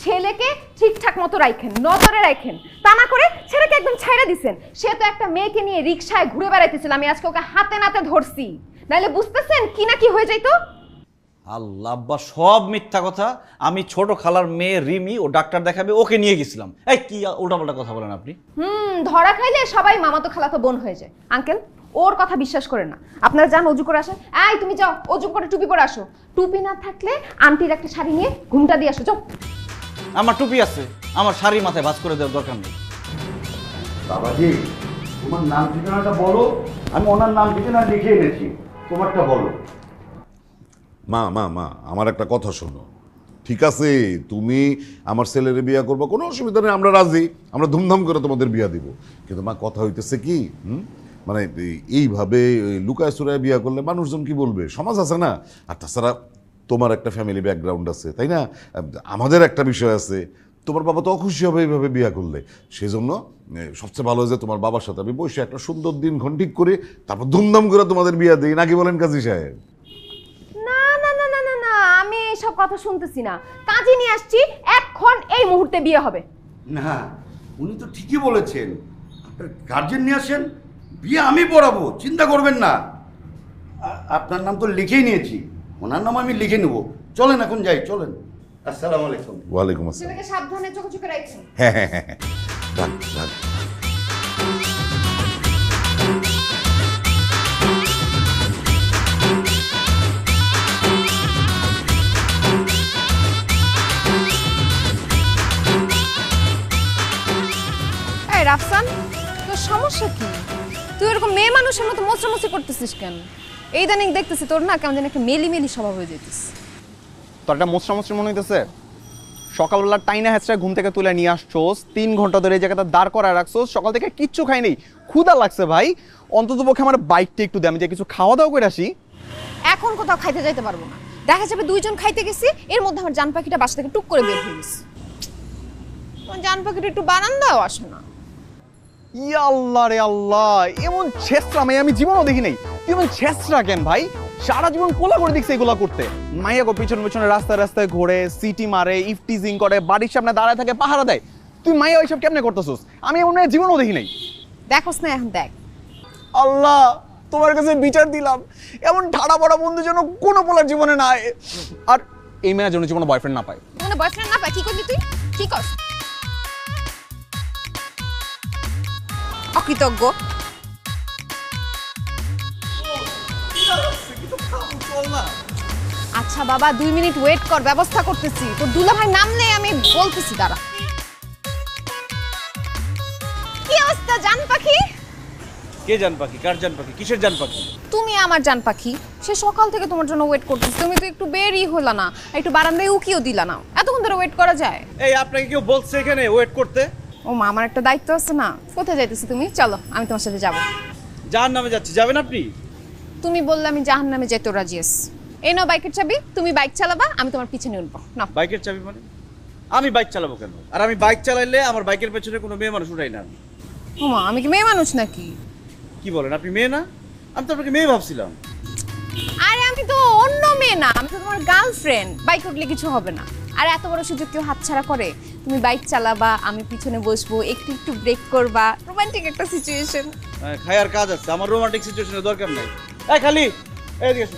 ছেলেকে ঠিকঠাক মতো রাখেন, নজরে রাখেন, তা না করে ছেলেকে একদম ছাইড়া দিছেন। সে তো একটা মেয়েকে নিয়ে রিকশায় ঘুরে বেড়াইতেছিল, আমি আজকে ওকে হাতে নাতে ধরছি, নাইলে বুঝতেছেন কি না কি হয়ে যাইতো। আল্লাহ আব্বা, সব মিথ্যা কথা। আমি ছোট খালার মেয়ে রিমি, ও ডাক্তার দেখাবে, ওকে নিয়ে গেছিলাম। এই কি উল্টাপাল্টা কথা বলেন আপনি? ধরা খাইলে সবাই মামাতো খালাতো বোন হয়ে যায়। আঙ্কেল, ওর কথা বিশ্বাস করেন না। আপনারা যান, অজু করে আসেন। এই তুমি যাও, অজু করে টুপি পরে আসো। টুপি না থাকলে আন্টির একটা শাড়ি নিয়ে ঘুমটা দিয়ে আসো, যাও। আমার টুপি আছে, আমার শাড়ি মাথায় ভাঁজ করে দেওয়ার দরকার নেই। বাবাজি, তোমার নাম ঠিকানাটা বলো, আমি ওনার নাম ঠিকানা লিখে এনেছি, তোমারটা বলো। মা মা মা আমার একটা কথা শোনো, ঠিক আছে? তুমি আমার ছেলের বিয়ে করবো, কোনো অসুবিধা নেই, আমরা রাজি, আমরা ধুমধাম করে তোমাদের বিয়ে দিব। কিন্তু মা কথা হইতেছে কি, মানে এইভাবে লুকায় চুরায় বিয়ে করলে মানুষজন কি বলবে, সমাজ আছে না। আর তাছাড়া তোমার একটা ফ্যামিলি ব্যাকগ্রাউন্ড আছে, তাই না? আমাদের একটা বিষয় আছে, তোমার বাবা তো অখুশি হবে এইভাবে বিয়ে করলে। সেই জন্য সবচেয়ে ভালো যে তোমার বাবার সাথে আমি বসে একটা সুন্দর দিনক্ষণ ঠিক করে তারপর ধুমধাম করে তোমাদের বিয়ে দিই, নাকি বলেন কাজী সাহেব? আমি এইসব কথা শুনতেছি না, কাজে নিয়ে আসছি, এখন এই মুহূর্তে বিয়ে হবে। না, উনি তো ঠিকই বলেছেন, আপনার গার্জেন নিয়ে আসেন, বিয়ে আমি পড়াবো, চিন্তা করবেন না। আপনার নাম তো লিখেই নিয়েছি, ওনার নাম আমি লিখে নেব। চলেন এখন যাই, চলেন। আসসালামু আলাইকুম। ওয়ালাইকুম আসসালাম। ছেলেকে সাবধানে চোখে চোখে রাখছেন। হ্যাঁ হ্যাঁ হ্যাঁ, রাখ রাখ। এই রাফসান, তোর সমস্যা কি? তুই এরকম মেয়ে মানুষের মতো মোচড়ামুচি করতেছিস কেন? এই দানিং দেখতেছি তোর না কেমন যেন একটা মেলি মেলি স্বভাব হয়ে যেতিস। তোর একটা মোচড়ামোচড়ি মনে হইতেছে? সকালবেলা টাইনা হ্যাচড়া ঘুম থেকে তুলে নিয়ে আসছোস, 3 ঘন্টা ধরে এই জায়গাটা দাঁড় করায় রাখছোস, সকাল থেকে কিচ্ছু খাই নেই, ক্ষুধা লাগছে ভাই। অন্তত পক্ষে আমার বাইকটা একটু দে, আমি যে কিছু খাওয়া দাওয়া করে আসি। এখন কোথাও খাইতে যাইতে পারবো না, দেখা যাবে দুইজন খাইতে গেছি, এর মধ্যে আমার জান পাখিটা বাসা থেকে টুক করে বের হয়ে গেছে। তোমার জান পাখিটা একটু বারান্দাও আসো না। ইয়া আল্লাহ রে আল্লাহ, এমন ছেসরা মেয়ে আমি জীবনও দেখি নাই। তুই এমন ছেসরা কেন ভাই? সারা জীবন কোলা করে দেখছে এগুলা করতে। মাইয়া গো পিছনে পিছনে রাস্তায় রাস্তায় ঘোরে, সিটি মারে, ইফটিজিং করে, বাড়ির সামনে দাঁড়ায় থাকে, পাহারা দেয়। তুই মাইয়া ওইসব কেমনে করতেছস? আমি এমন মেয়ে জীবনও দেখি নাই। দেখোস না এখন দেখ। আল্লাহ, তোমার কাছে বিচার দিলাম, এমন ঠাড়া বড়া বন্ধু যেন কোনো পোলার জীবনে নাই। আর এই মেয়ের জন্য জীবনে বয়ফ্রেন্ড না পায়। মানে বয়ফ্রেন্ড না পায় কি করলি তুই? কি করস? অকৃতজ্ঞ। আচ্ছা বাবা 2 মিনিট ওয়েট কর, ব্যবস্থা করতেছি। তোর দুলাভাই নাম নেই, আমি বলতেছি দাঁড়া। কি অবস্থা জান পাখি? কে জান পাখি? কার জান পাখি? কিসের জান পাখি? তুমি আমার জান পাখি। সে সকাল থেকে তোমার জন্য ওয়েট করতেছি, তুমি তো একটু বেরই হলা না, একটু বারান্দায় উকিও দিলা না। এতক্ষণ ধরে ওয়েট করা যায়? এই আপনাকে কেউ বলছে এখানে ওয়েট করতে? ও মা, আমার একটা দায়িত্ব আছে না। কোথায় যাইতেছি তুমি? চলো আমি তোমার সাথে যাব। জাহান্নামে যাচ্ছি, যাবেন আপনি? তুমি বললে আমি জাহান্নামে যেতে রাজি আছি। এই নাও বাইকের চাবি, তুমি বাইক চালাবা, আমি তোমার পিছনে উঠবো। নাও। বাইকের চাবি মানে? আমি বাইক চালাবো কেন? আর আমি বাইক চালাইলে আমার বাইকের পেছনে কোনো মেয়ে মানুষ উঠাই না। ও মা, আমি কি মেয়ে মানুষ নাকি? কি বলেন, আপনি মেয়ে না? আমি তো আপনাকে মেয়ে ভাবছিলাম। আরে আমি তো অন্য মেয়ে না, আমি তো তোমার গার্লফ্রেন্ড। বাইক উঠলে কিছু হবে না। আর এত বড় সুযোগ কেউ হাতছাড়া করে? তুমি বাইক চালাবা, আমি পিছনে বসবো, একটু একটু ব্রেক করবা, রোমান্টিক একটা সিচুয়েশন। খায়ার কাজ আছে, আমার রোমান্টিক সিচুয়েশনের দরকার নাই। এই খালি এদিকে এসো।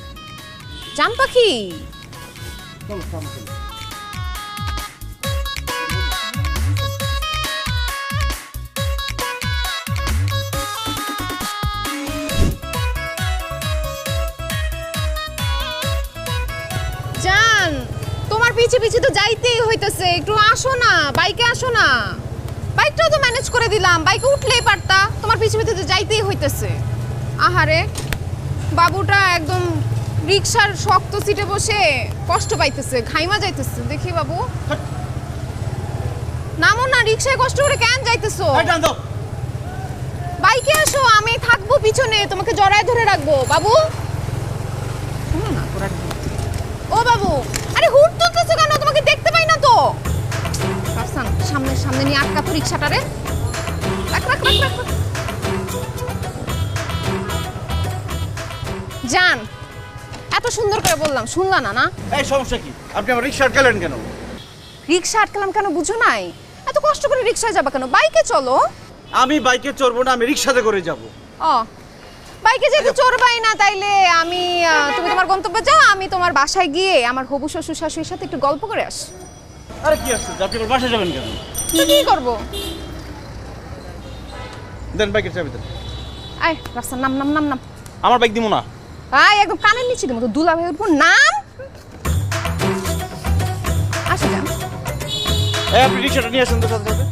জান পাখি চলো সামনে চলো। জান, তোমার পিছে পিছে তো যাইতেই হইতেছে, একটু আসো না, বাইকে আসো না। বাইকটাও তো ম্যানেজ করে দিলাম, বাইকে উঠলেই পারতা। তোমার পিছে পিছে তো যাইতেই হইতেছে। আহারে, বাবুটা একদম রিকশার শক্ত সিটে বসে কষ্ট পাইতেছে, ঘাইমা যাইতেছে। দেখি বাবু, নামো না, রিকশায় কষ্ট করে কেন যাইতেছো? বাইকে আসো, আমি থাকবো পিছনে, তোমাকে জড়ায় ধরে রাখবো। বাবু শোনো না, ও বাবু, আরে হুট তুলতেছো কেন? তোমাকে দেখতে পাই না তো। রাফসান, সামনে সামনে নিয়ে আটকা তো রিকশাটারে। রাখ রাখ রাখ রাখ। জান, এত সুন্দর করে বললাম, শুনলা না? না এই সমস্যা কি? আপনি আমার রিকশা আটকালেন কেন? রিকশা আটকালাম কেন বুঝো নাই? এত কষ্ট করে রিকশায় যাবা কেন? বাইকে চলো। আমি বাইকে চড়বো না, আমি রিকশাতে করে যাব। ও, বাইকে যেতে চড়বাই না, তাইলে আমি তুমি তোমার গন্তব্যে যাও, আমি তোমার বাসায় গিয়ে আমার হবু শ্বশুর শাশুড়ির সাথে একটু গল্প করে আসি। আরে কি আসছে, আপনি আমার বাসায় যাবেন কেন? কি করবো? দেন বাইকের চাবি দেন। আয় রাস্তার নাম নাম নাম নাম। আমার বাইক দিব না। আয় একদম কানের নিচে দিব তো, দুলা ভাই উঠবো। নাম। আসো যান। এই আপনি রিকশাটা নিয়ে আসেন তো সাথে সাথে।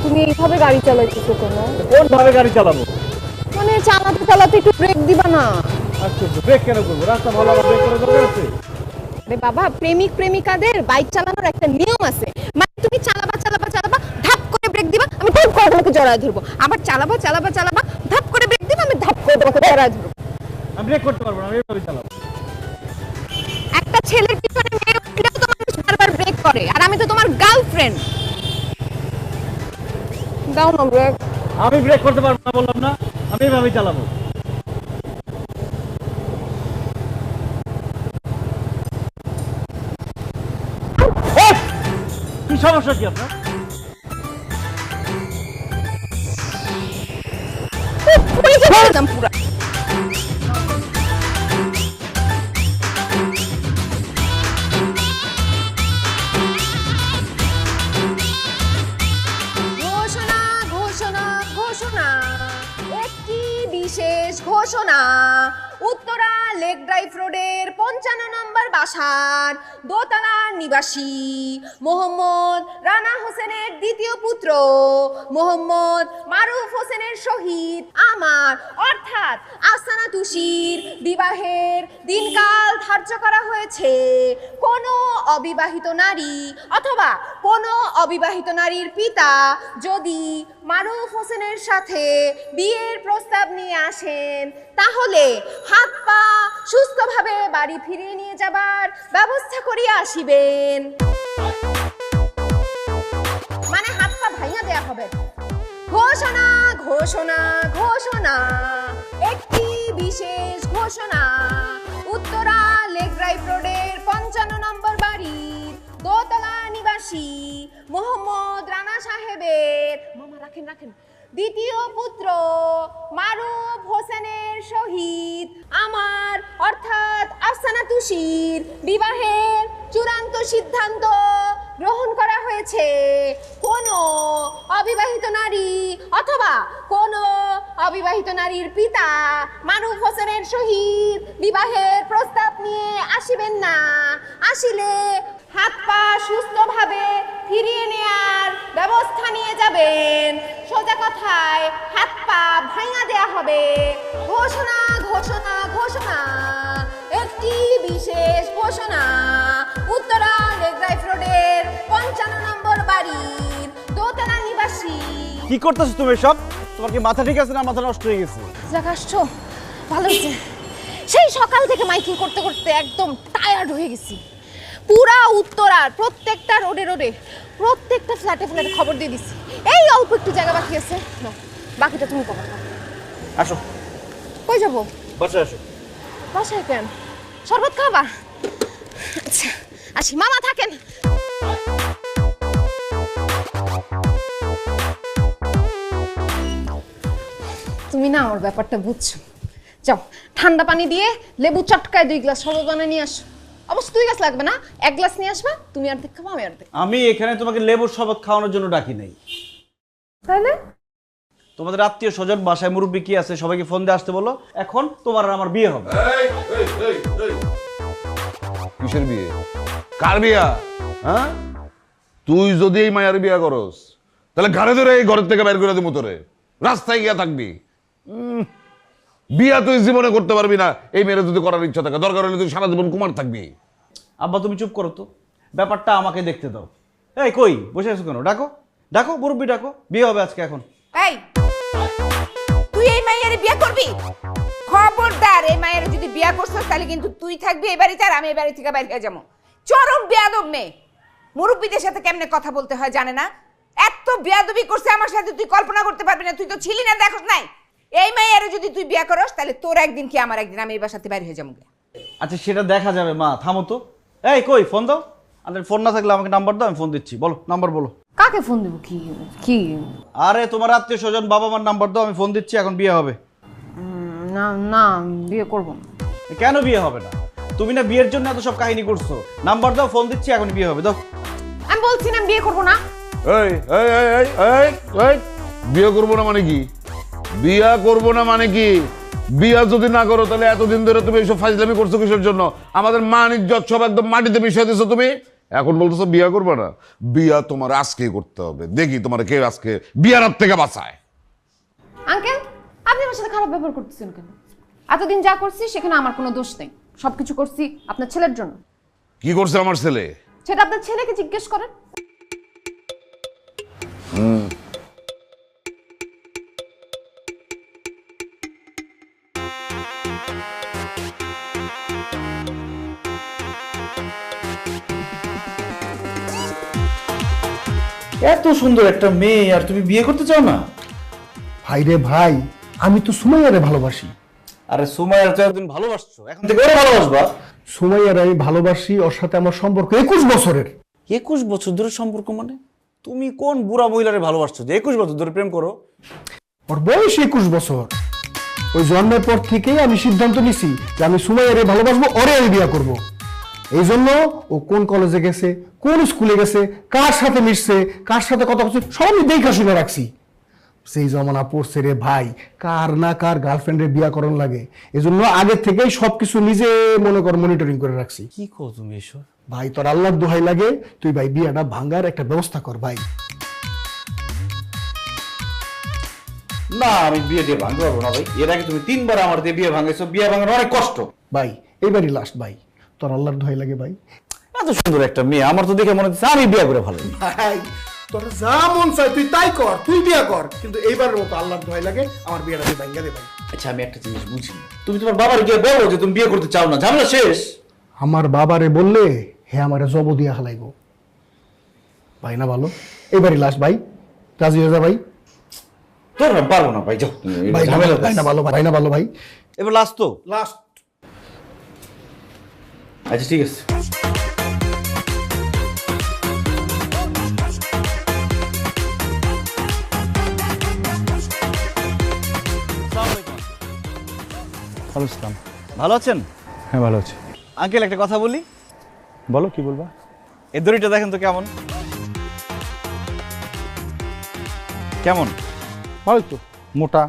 তুমি এইভাবে গাড়ি চালাইতেছো কেন? কোন ভাবে গাড়ি চালাবো? মানে চালাতে চালাতে একটু ব্রেক দিবা না? আচ্ছা, ব্রেক কেন করবো? রাস্তা ভালো, আবার ব্রেক করার দরকার আছে? আরে বাবা, প্রেমিক প্রেমিকাদের বাইক চালানোর একটা নিয়ম আছে। মানে তুমি চালাবা চালাবা চালাবা, ধাপ করে ব্রেক দিবা, আমি ধাপ করে তোমাকে জড়ায় ধরবো। আবার চালাবা চালাবা চালাবা, ধাপ করে ব্রেক দিবা, আমি ধাপ করে তোমাকে জড়ায় ধরবো। আমি ব্রেক করতে পারবো না, আমি এইভাবে চালাবো। একটা ছেলের পিছনে মেয়ে উঠলেও তো মানুষ বারবার ব্রেক করে, আর আমি তো তোমার গার্লফ্রেন্ড। দাও না ব্রেক। আমি ব্রেক করতে পারবো না বললাম না, আমি এইভাবে চালাবো। কি সমস্যা কি আপনার? পুরা ঘোষণা ঘোষণা ঘোষণা, একটি বিশেষ ঘোষণা। উত্তরা লেক ড্রাইভ রোডের 55 নম্বর বাসার দোতলার নিবাসী মোহাম্মদ রানা হোসেনের দ্বিতীয় পুত্র মোহাম্মদ মারুফ হোসেনের সহিত আমার অর্থাৎ আফসানা তুষির বিবাহের দিনকাল ধার্য করা হয়েছে। কোনো অবিবাহিত নারী অথবা কোনো অবিবাহিত নারীর পিতা যদি মারুফ হোসেনের সাথে বিয়ের প্রস্তাব নিয়ে আসেন তাহলে হাত পা সুস্থভাবে বাড়ি ফিরিয়ে নিয়ে যাবার ব্যবস্থা করিয়া আসিবেন। মানে হাত পা ভাইয়া দেয়া হবে। ঘোষণা ঘোষণা ঘোষণা, একটি বিশেষ ঘোষণা। উত্তরা লেক ড্রাইভ রোডের 55 নম্বর বাড়ির দোতলা নিবাসী মোহাম্মদ রানা সাহেবের মামা রাখেন দ্বিতীয় পুত্র মারুফ হোসেনের সহিত আমার অর্থাৎ আফসানা তুষির বিবাহের চূড়ান্ত সিদ্ধান্ত গ্রহণ করা হয়েছে। কোনো অবিবাহিত নারী অথবা কোনো অবিবাহিত নারীর পিতা মারুফ হোসেনের সহিত বিবাহের প্রস্তাব নিয়ে আসিবেন না। আসিলে হাত পা সুস্থভাবে ফিরিয়ে নেয়ার ব্যবস্থা নিয়ে যাবেন। সোজা কথায় হাত পা ভাঙা দেয়া হবে। ঘোষণা ঘোষণা ঘোষণা, একটি বিশেষ ঘোষণা। উত্তরা লেক ড্রাইভ রোডের 55 নম্বর বাড়ির দোতলা নিবাসী। কি করতেছো তুমি সব? তোমার কি মাথা ঠিক আছে না মাথা নষ্ট হয়ে গেছে? যাক আসছো, ভালো হয়েছে। সেই সকাল থেকে মাইকিং করতে করতে একদম টায়ার্ড হয়ে গেছি। পুরা উত্তরার প্রত্যেকটা রোডে রোডে প্রত্যেকটা ফ্ল্যাটে ফ্ল্যাটে খবর দিয়ে দিছি। এই অল্প একটু জায়গা বাকি আছে, নাও, বাকিটা তুমি করো। আসো। কই যাবো? বাসায় আসো। বাসায় কেন? শরবত খাবা? আচ্ছা আসি, মামা থাকেন। তুমি না আমার ব্যাপারটা বুঝছো। যাও ঠান্ডা পানি দিয়ে লেবু চটকায় 2 গ্লাস শরবত বানিয়ে নিয়ে আসো। অবশ্য 2 গ্লাস লাগবে না, 1 গ্লাস নিয়ে আসবা। তুমি অর্ধেক খাবো, আমি অর্ধেক। আমি এখানে তোমাকে লেবুর শরবত খাওয়ানোর জন্য ডাকি নাই। তাহলে তোমাদের আত্মীয় স্বজন বাসায় মুরব্বী কি আছে সবাইকে ফোন দিয়ে আসতে বলো। এখন তোমার আর আমার বিয়ে হবে। কিসের বিয়ে? কার বিয়া? হ্যাঁ, তুই যদি এই মায়ের বিয়া করস তাহলে ঘরে ধরে এই ঘরের থেকে বের করে দিমু তোরে, রাস্তায় গিয়া থাকবি। বিয়া তুই জীবনে করতে পারবি না। এই মেয়ের যদি করার ইচ্ছা থাকে, দরকার হলে তুই সারা জীবন কুমার থাকবি। আব্বা তুমি চুপ করো তো, ব্যাপারটা আমাকে দেখতে দাও। এই কই বসে আছো কেন? ডাকো ডাকো, মুরব্বী ডাকো, বিয়ে হবে আজকে এখন। এই তুই এই মাইয়ারে বিয়ে করবি? খবরদার, এই মাইয়ারে যদি বিয়ে করছস তাহলে কিন্তু তুই থাকবি এই বাড়িতে আর আমি এই বাড়ি থেকে বাইরে হয়ে যাবো। চরম বেয়াদব মেয়ে, মুরব্বীদের সাথে কেমনে কথা বলতে হয় জানে না। এত বেয়াদবি করছে আমার সাথে, তুই কল্পনা করতে পারবি না। তুই তো ছিলি না, দেখোস নাই। এই মাইয়ারে যদি তুই বিয়ে করস তাহলে তোর একদিন কি আমার একদিন, আমি এই বাসাতে বাইরে হয়ে যাবো। আচ্ছা সেটা দেখা যাবে মা, থামো তো। এই কই ফোন দাও। আপনার ফোন না থাকলে আমাকে নাম্বার দাও, আমি ফোন দিচ্ছি। বলো নাম্বার বলো। কাকে ফোন দেব? কি কি? আরে তোমার আত্মীয় স্বজন বাবা মার নাম্বার দাও, আমি ফোন দিচ্ছি। এখন বিয়ে হবে? না না, বিয়ে করব না। কেন বিয়ে হবে না? তুমি না বিয়ের জন্য এত সব কাহিনী করছো। নাম্বার দাও, ফোন দিচ্ছি, এখন বিয়ে হবে। দাও। আমি বলছি না বিয়ে করব না। এই এই এই এই এই বিয়ে করবো না মানে কি? বিয়া করবো না মানে কি? বিয়া যদি না করো তাহলে এতদিন ধরে তুমি এইসব ফাজলামি করছো কিসের জন্য? আমাদের মান ইজ্জত সব একদম মাটিতে মিশিয়ে দিছো তুমি। এখন বলতেছো বিয়া করবে না? বিয়া তোমার আজকেই করতে হবে। দেখি তোমার কে আজকে বিয়ার হাত থেকে বাঁচায়। আঙ্কেল, আপনি আমার সাথে খারাপ ব্যবহার করতেছেন কেন? এতদিন যা করছি সেখানে আমার কোনো দোষ নেই। সবকিছু করছি আপনার ছেলের জন্য। কি করছে আমার ছেলে? সেটা আপনার ছেলেকে জিজ্ঞেস করেন। এত সুন্দর একটা মেয়ে আর তুমি বিয়ে করতে চাও না? ভাই রে ভাই, আমি তো সুমাইয়ারে ভালোবাসি। আরে সুমাইয়ার তো একদিন ভালোবাসছো, এখন থেকে ওরে ভালোবাসবা। সুমাইয়ারে আমি ভালোবাসি, ওর সাথে আমার সম্পর্ক 21 বছরের। 21 বছর ধরে সম্পর্ক? মানে তুমি কোন বুড়া মহিলারে ভালোবাসছো যে 21 বছর ধরে প্রেম করো? ওর বয়স 21 বছর। ওই জন্মের পর থেকেই আমি সিদ্ধান্ত নিছি যে আমি সুমাইয়ারে ভালোবাসবো, ওরে আমি বিয়ে করব। এই জন্য ও কোন কলেজে গেছে, কোন স্কুলে গেছে, কার সাথে মিশছে, কার সাথে কথা বলছে সব আমি দেখা শুনে রাখছি। সেই জমানা পড়ছে রে ভাই, কার না কার গার্লফ্রেন্ডের বিয়া করণ লাগে, এজন্য আগে থেকেই সবকিছু নিজে মনে কর মনিটরিং করে রাখছি। কি কো তুমি এসব? ভাই তোর আল্লাহর দোহাই লাগে, তুই ভাই বিয়াটা ভাঙার একটা ব্যবস্থা কর ভাই। না, আমি বিয়ে দিয়ে ভাঙতে পারবো না ভাই। এর আগে তুমি 3 বার আমার দিয়ে বিয়ে ভাঙাইছো, বিয়ে ভাঙার অনেক কষ্ট। ভাই এইবারই লাস্ট ভাই, তোর আল্লাহর দোহাই লাগে ভাই। এত সুন্দর একটা মেয়ে, আমার তো দেখে মনে হচ্ছে আমি বিয়ে করে ভালো। ভাই তোর যা মন চায় তুই তাই কর, তুই বিয়া কর, কিন্তু এইবারের মতো আল্লাহর দোহাই লাগে আমার বিয়েটা তুই ভাঙা দে ভাই। আচ্ছা, আমি একটা জিনিস বুঝি, তুমি তোমার বাবার গিয়ে বলো যে তুমি বিয়ে করতে চাও না, ঝামেলা শেষ। আমার বাবারে বললে হে আমারে জব দিয়া হালাইব ভাই। না ভালো, এইবারই লাস্ট ভাই, রাজি হয়ে যা ভাই। তোর না পারবো না ভাই, যাও ভাই না ভালো, ভাই না ভালো ভাই। এবার লাস্ট তো লাস্ট। আচ্ছা ঠিক আছে। ভালো আছেন? হ্যাঁ ভালো আছি। আঙ্কেল একটা কথা বলি। বলো, কি বলবা? এই দড়িটা দেখেন তো কেমন কেমন? ভালো তো, মোটা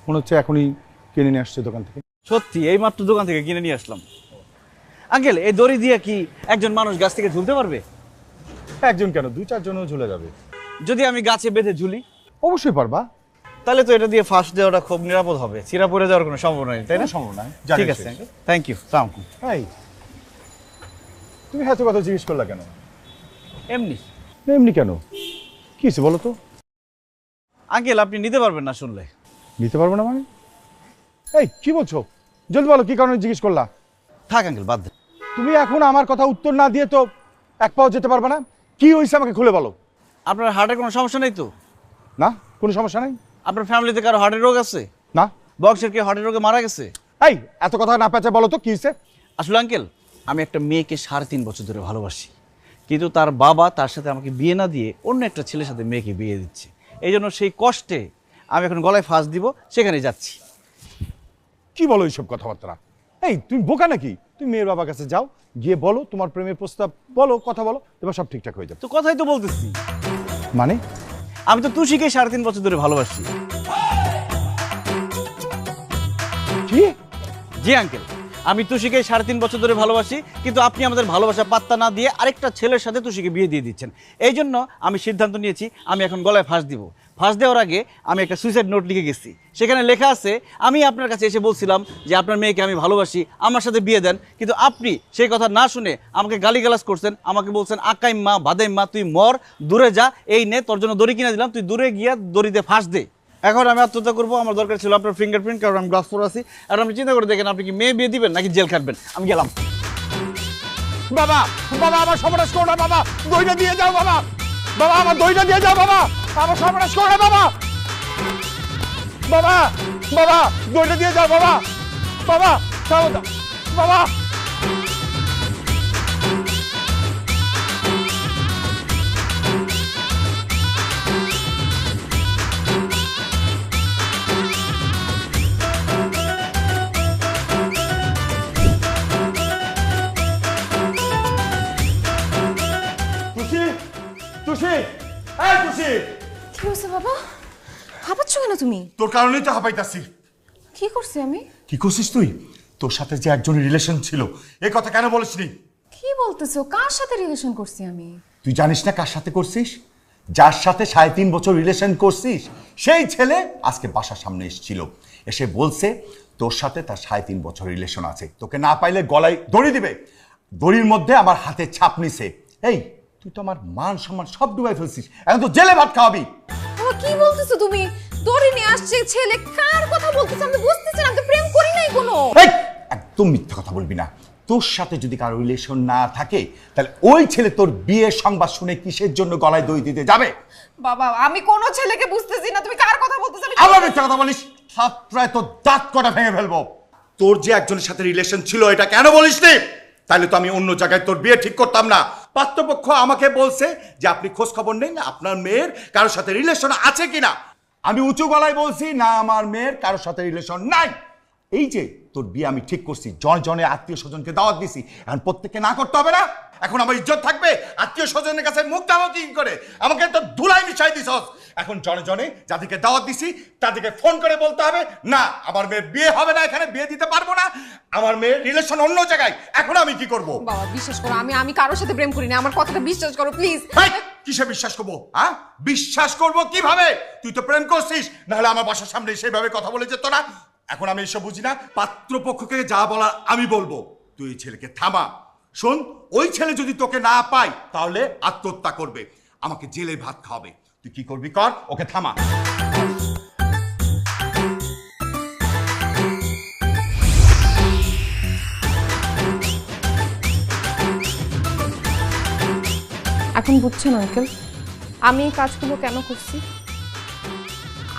মনে হচ্ছে এখনই কিনে নিয়ে আসছে দোকান থেকে। সত্যি, এই মাত্র দোকান থেকে কিনে নিয়ে আসলাম। আঙ্কেল, এই দড়ি দিয়ে কি একজন মানুষ গাছ থেকে ঝুলতে পারবে? একজন কেন, 2-4 জনও ঝুলে যাবে। যদি আমি গাছে বেঁধে ঝুলি? অবশ্যই পারবা। তাহলে তো এটা দিয়ে ফাঁস দেওয়াটা খুব নিরাপদ হবে, চিরা পড়ে যাওয়ার কোনো সম্ভাবনা নেই, তাই না? সম্ভব নয়। ঠিক আছে, থ্যাংক ইউ। সালাম। এই তুমি এত কথা জিজ্ঞেস করলা কেন? এমনি। এমনি কেন, কি হয়েছে বলো তো? আঙ্কেল, আপনি নিতে পারবেন না শুনলে। নিতে পারবো না মানে? এই কি বলছো, জলদি বলো, কি কারণে জিজ্ঞেস করলা? থাক আঙ্কেল, বাদ দেন। তুমি এখন আমার কথা উত্তর না দিয়ে তো এক পাও যেতে পারবে না। কি হয়েছে আমাকে খুলে বলো। আপনার হার্টের কোনো সমস্যা নেই তো? না, কোনো সমস্যা নাই। আপনার ফ্যামিলিতে কারো হার্টের রোগ আছে? না। বংশের কেউ হার্টের রোগে মারা গেছে? এই এত কথা না পেঁচে বলো তো কি হয়েছে। আসলে আঙ্কেল, আমি একটা মেয়েকে 3.5 বছর ধরে ভালোবাসি, কিন্তু তার বাবা তার সাথে আমাকে বিয়ে না দিয়ে অন্য একটা ছেলের সাথে মেয়েকে বিয়ে দিচ্ছে। এই জন্য সেই কষ্টে আমি এখন গলায় ফাঁস দিব, সেখানে যাচ্ছি। কি বলো এইসব কথাবার্তা? এই তুমি বোকা নাকি? তুমি মেয়ের বাবার কাছে যাও, গিয়ে বলো তোমার প্রেমের প্রস্তাব, বলো, কথা বলো, এবার সব ঠিকঠাক হয়ে যাবে। তো কথাই তো বলতেছি। মানে? আমি তো তুষিকে 3.5 বছর ধরে ভালোবাসি। কি? জি আঙ্কেল, আমি তুষিকে 3.5 বছর ধরে ভালোবাসি, কিন্তু আপনি আমাদের ভালোবাসা পাত্তা না দিয়ে আরেকটা ছেলের সাথে তুষিকে বিয়ে দিয়ে দিচ্ছেন। এই জন্য আমি সিদ্ধান্ত নিয়েছি আমি এখন গলায় ফাঁস দিব। ফাঁস দেওয়ার আগে আমি একটা সুইসাইড নোট লিখে গেছি, সেখানে লেখা আছে আমি আপনার কাছে এসে বলছিলাম যে আপনার মেয়েকে আমি ভালোবাসি, আমার সাথে বিয়ে দেন, কিন্তু আপনি সেই কথা না শুনে আমাকে গালিগালাজ করছেন, আমাকে বলছেন আকাইম মা বাদাইম মা, তুই মর, দূরে যা, এই নে তোর জন্য দড়ি কিনে দিলাম, তুই দূরে গিয়া দড়িতে ফাঁস দে। এখন আমি আত্মহত্যা করবো, আমার দরকার ছিল আপনার ফিঙ্গারপ্রিন্ট, কারণ আমি গ্লাস পরে আছি। আর আপনি চিন্তা করে দেখেন আপনি কি মেয়ে বিয়ে দিবেন নাকি জেল খাটবেন। আমি গেলাম। বাবা, বাবা আমার সর্বনাশ করো না বাবা, দইটা দিয়ে যাও বাবা, বাবা আমার দইটা দিয়ে যাও বাবা, আমার সর্বনাশ করো না বাবা, বাবা, বাবা দইটা দিয়ে যাও বাবা, বাবা বাবা। কি হয়েছে বাবা, হাঁপাচ্ছ কেন তুমি? তোর কারণেই তো হাঁপাইতাছি। কি করছি আমি? কি করছিস তুই? তোর সাথে যে একজনের রিলেশন ছিল, এই কথা কেন বলিসনি? কি বলতেছো, কার সাথে রিলেশন করছি আমি? তুই জানিস না কার সাথে করছিস? যার সাথে 3.5 বছর রিলেশন করছিস, সেই ছেলে আজকে বাসার সামনে এসেছিল, এসে বলছে তোর সাথে তার 3.5 বছর রিলেশন আছে, তোকে না পাইলে গলায় দড়ি দিবে, দড়ির মধ্যে আমার হাতে ছাপ নিছে। এই তুই তো আমার মান সম্মান সব ডুবাই ফেলছিস, এখন তো জেলে ভাত খাওয়াবি। বাবা কি বলতেছো তুমি? দড়ি নিয়ে আসছে ছেলে, কার কথা বলতেছো আমি বুঝতেছি না, আমি তো প্রেম করি নাই কোনো। একদম মিথ্যা কথা বলবি না। তোর সাথে যদি কারো রিলেশন না থাকে, তাহলে ওই ছেলে তোর বিয়ের সংবাদ শুনে কিসের জন্য গলায় দড়ি দিতে যাবে? বাবা আমি কোনো ছেলেকে বুঝতেছি না, তুমি কার কথা বলতেছো? আবার মিথ্যা কথা বলিস, থাপড়ায় তোর দাঁত কটা ভেঙে ফেলবো। তোর যে একজনের সাথে রিলেশন ছিল এটা কেন বলিস নি? তাহলে তো আমি অন্য জায়গায় তোর বিয়ে ঠিক করতাম না। পাত্রপক্ষ আমাকে বলছে যে আপনি খোঁজ খবর নেন আপনার মেয়ের কারোর সাথে রিলেশন আছে কিনা। আমি উঁচু গলায় বলছি না, আমার মেয়ের কারোর সাথে রিলেশন নাই। এই যে তোর বিয়ে আমি ঠিক করছি, জনে আত্মীয় স্বজনকে দাওয়াত দিছি, এখন প্রত্যেককে না করতে হবে না? এখন আমার ইজ্জত থাকবে আত্মীয় স্বজনের কাছে মুখ দাও কি করে? আমাকে তো ধুলাই মিশাই দিছস। এখন জনে যাদেরকে দাওয়াত দিছি তাদেরকে ফোন করে বলতে হবে না আমার মেয়ের বিয়ে হবে না, এখানে বিয়ে দিতে পারবো না, আমার মেয়ের রিলেশন অন্য জায়গায়। এখন আমি কি করব? বাবা বিশ্বাস করো, আমি কারোর সাথে প্রেম করি না, আমার কথাটা বিশ্বাস করো প্লিজ। কিসে বিশ্বাস করবো? হ্যাঁ, বিশ্বাস করবো কিভাবে? তুই তো প্রেম করছিস, নাহলে আমার বাসার সামনে সেভাবে কথা বলে যেত না। এখন আমি এসব বুঝি না, পাত্রপক্ষকে যা বলার আমি বলবো। তুই এই ছেলেকে থামা। শোন, ওই ছেলে যদি তোকে না পায় তাহলে আত্মহত্যা করবে, আমাকে জেলে ভাত খাওয়াবে। তুই কি করবি কর, ওকে থামা। এখন বুঝছেন আঙ্কেল আমি এই কাজগুলো কেন করছি?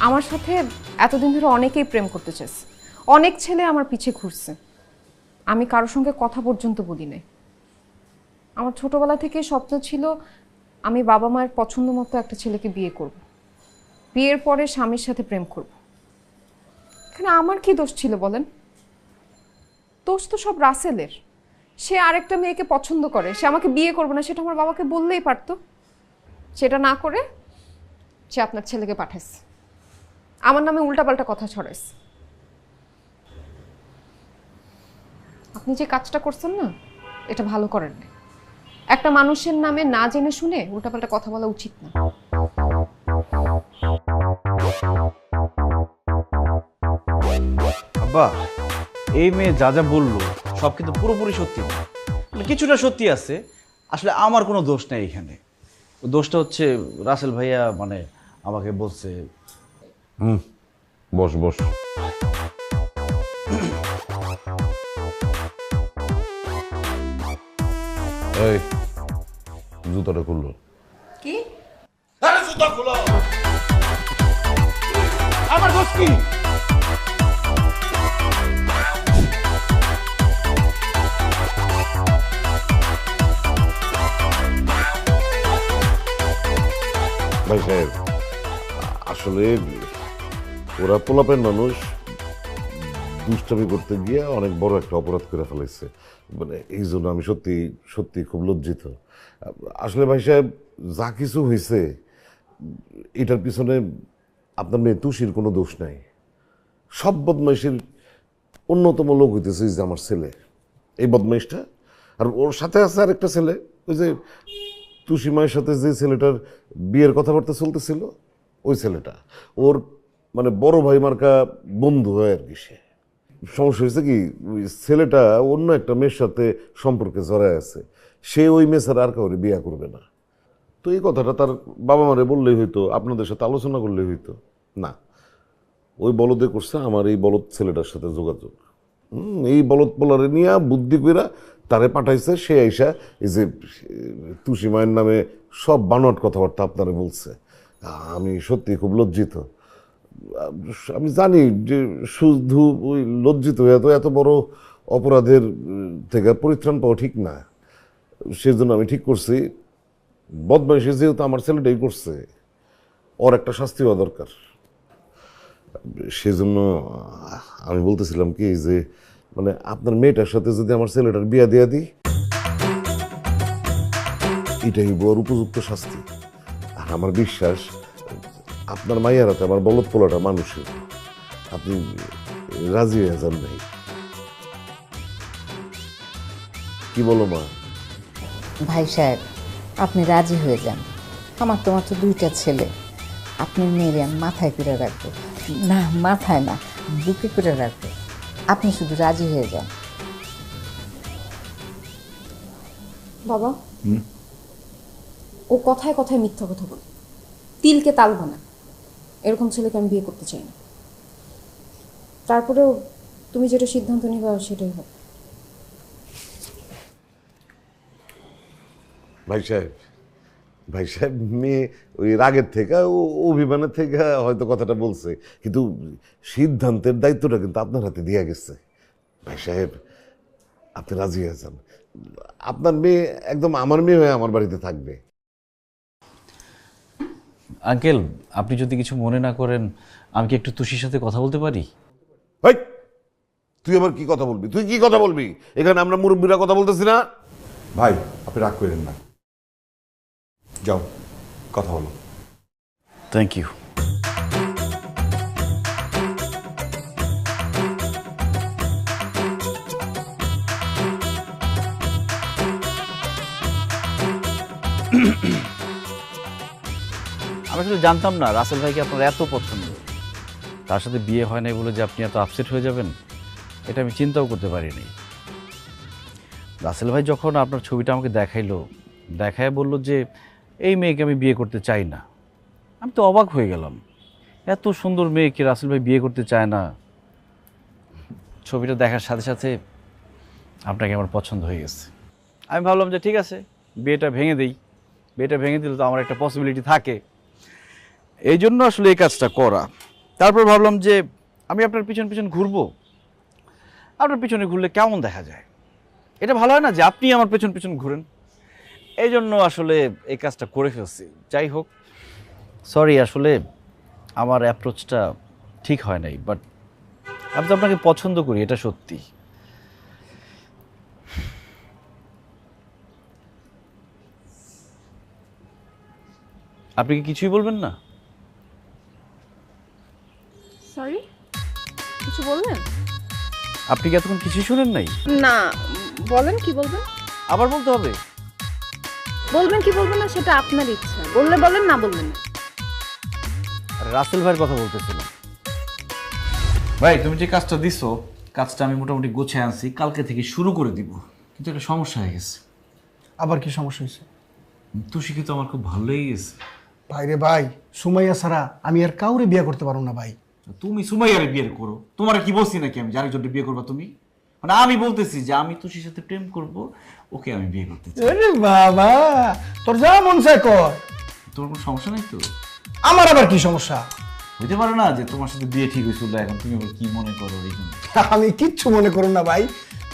আমার সাথে এতদিন ধরে অনেকেই প্রেম করতে চেয়েছে, অনেক ছেলে আমার পিছে ঘুরছে, আমি কারোর সঙ্গে কথা পর্যন্ত বলি নাই। আমার ছোটবেলা থেকে স্বপ্ন ছিল আমি বাবা মায়ের পছন্দ মতো একটা ছেলেকে বিয়ে করব, বিয়ের পরে স্বামীর সাথে প্রেম করব। এখানে আমার কি দোষ ছিল বলেন? দোষ তো সব রাসেলের। সে আরেকটা মেয়েকে পছন্দ করে, সে আমাকে বিয়ে করবে না, সেটা আমার বাবাকে বললেই পারতো। সেটা না করে সে আপনার ছেলেকে পাঠাইছে, আমার নামে উল্টাপাল্টা কথা ছড়াইছে। আপনি যে কাজটা করছেন না, এটা ভালো করেন না। একটা মানুষের নামে না জেনে শুনে উল্টাপাল্টা কথা বলা উচিত না। আব্বা, এই মেয়ে যা যা বললো সব কিন্তু পুরোপুরি সত্যি না, মানে কিছুটা সত্যি আছে। আসলে আমার কোনো দোষ নেই এখানে, দোষটা হচ্ছে রাসেল ভাইয়া মানে আমাকে বলছে। বস বস। এই জুতাটা খুললো কি? আরে জুতা খুলো। আমার দোষ কি? ভাই সাহেব, আসলে ওরা পোলাপের মানুষ দুষ্টামি করতে গিয়ে অনেক বড় একটা অপরাধ করে ফেলেছে, মানে এই জন্য আমি সত্যি সত্যি খুব লজ্জিত। আসলে ভাই সাহেব, যা কিছু হয়েছে এটার পিছনে আপনার মেয়ে তুষির কোনো দোষ নাই। সব বদমাইশের অন্যতম লোক হইতেছে যে আমার ছেলে, এই বদমাইশটা। আর ওর সাথে আছে আরেকটা ছেলে, ওই যে তুষি মায়ের সাথে যে ছেলেটার বিয়ের কথাবার্তা চলতেছিল, ওই ছেলেটা ওর মানে বড় ভাই মার্কা বন্ধু হয় আর কি। সে সমস্যা হয়েছে কি, ওই ছেলেটা অন্য একটা মেয়ের সাথে সম্পর্কে জড়ায় আছে, সে ওই মেয়ে ছাড়া আর কাউরে বিয়ে করবে না। তো এই কথাটা তার বাবা মারে বললেই হইতো, আপনাদের সাথে আলোচনা করলেই হইতো না। ওই বলদে করছে আমার এই বলদ ছেলেটার সাথে যোগাযোগ। এই বলদ পোলারে নিয়ে বুদ্ধি কইরা তারে পাঠাইছে, সে আইসা এই যে তুষি মায়ের নামে সব বানোয়াট কথাবার্তা আপনারে বলছে। আমি সত্যি খুব লজ্জিত। আমি জানি যে শুধু ওই লজ্জিত হয়ে তো এত বড় অপরাধের থেকে পরিত্রাণ পাওয়া ঠিক না। সেজন্য আমি ঠিক করছি, বদমাইশি যেহেতু আমার ছেলেটাই করছে, ওর একটা শাস্তি হওয়া দরকার। সেজন্য আমি বলতেছিলাম কি যে মানে আপনার মেয়েটার সাথে যদি আমার ছেলেটার বিয়া দিয়া দিই, এটাই বড় উপযুক্ত শাস্তি। আর আমার বিশ্বাস আপনার মাইয়ার হাতে আমার বলদ পোলাটা মানুষের, আপনি রাজি হয়ে যান ভাই। কি বলো মা? ভাই সাহেব, আপনি রাজি হয়ে যান। আমার তো মাত্র দুইটা ছেলে, আপনি মেয়েরে আমি মাথায় করে রাখবো, না মাথায় না বুকে করে রাখবো। আপনি শুধু রাজি হয়ে যান। বাবা, ও কথায় কথায় মিথ্যা কথা বলে, তিলকে তাল বানায়। এরকম ছেলেকে আমি বিয়ে করতে চাই না। তারপরেও তুমি যেটা সিদ্ধান্ত নিবা সেটাই হবে। ভাই সাহেব মেয়ে ওই রাগের থেকে ও অভিমানের থেকে হয়তো কথাটা বলছে, কিন্তু সিদ্ধান্তের দায়িত্বটা কিন্তু আপনার হাতে দেওয়া গেছে। ভাই সাহেব, আপনি রাজি হয়ে যান, আপনার মেয়ে একদম আমার মেয়ে হয়ে আমার বাড়িতে থাকবে। আঙ্কেল, আপনি যদি কিছু মনে না করেন, আমি কি একটু তুষির সাথে কথা বলতে পারি? তুই আবার কি কথা বলবি? তুই কি কথা বলবি? এখানে আমরা মুরব্বীরা কথা বলতেছি না? ভাই আপনি রাগ করেন না, যাও কথা বলো। Thank you. আমি আসলে জানতাম না রাসেল ভাইকে আপনার এত পছন্দ। তার সাথে বিয়ে হয় নাই বলে যে আপনি এত আপসেট হয়ে যাবেন, এটা আমি চিন্তাও করতে পারিনি। রাসেল ভাই যখন আপনার ছবিটা আমাকে দেখায় বলল যে এই মেয়েকে আমি বিয়ে করতে চাই না, আমি তো অবাক হয়ে গেলাম। এত সুন্দর মেয়েকে রাসেল ভাই বিয়ে করতে চায় না। ছবিটা দেখার সাথে সাথে আপনাকে আমার পছন্দ হয়ে গেছে। আমি ভাবলাম যে ঠিক আছে, বিয়েটা ভেঙে দিই। বিয়েটা ভেঙে দিলে তো আমার একটা পসিবিলিটি থাকে, এই জন্য আসলে এই কাজটা করা। তারপর ভাবলাম যে আমি আপনার পিছন পিছন ঘুরবো, আপনার পিছনে ঘুরলে কেমন দেখা যায়, এটা ভালো হয় না যে আপনি আমার পেছন পেছন ঘুরেন। এই জন্য আসলে এই কাজটা করে ফেলছি। যাই হোক, সরি, আসলে আমার অ্যাপ্রোচটা ঠিক হয় নাই, বাট আমি তো আপনাকে পছন্দ করি, এটা সত্যি। আপনি কি কিছুই বলবেন না? সরি, কিছু বলবেন? আপনি কি এতক্ষণ কিছুই শুনেন নাই? না, বলেন কি বলবেন। আবার বলতে হবে? বলবেন কি বলবেন না সেটা আপনার ইচ্ছা, বললে বলেন, না বলবেন না। রাসেল ভাইয়ের কথা বলতেছিলাম। ভাই, তুমি যে কাজটা দিছো, কাজটা আমি মোটামুটি গোছায় আনছি, কালকে থেকে শুরু করে দিব। কিন্তু একটা সমস্যা হয়ে গেছে। আবার কি সমস্যা হয়েছে? তুষিকে তো আমার খুব ভালো লেগে গেছে। ভাইরে ভাই, সুমাইয়া ছাড়া আমি আর কাউরে বিয়ে করতে পারবো না ভাই। তুমি সুমাইয়ারে বিয়ে করো, তোমার কি বলছি নাকি আমি জানি জন্য বিয়ে করবা তুমি? মানে আমি বলতেছি যে আমি তুষির সাথে প্রেম করব, ওকে আমি বিয়ে করতে চাই। আরে বাবা, তোর যা মন চায় কর, তোমার কোনো সমস্যা নাই তো? আমার আবার কি সমস্যা? হইতে পারে না যে তোমার সাথে বিয়ে ঠিক হয়েছিল, এখন তুমি আবার কি মনে করো এই জন্য? আমি কিচ্ছু মনে করুন না ভাই,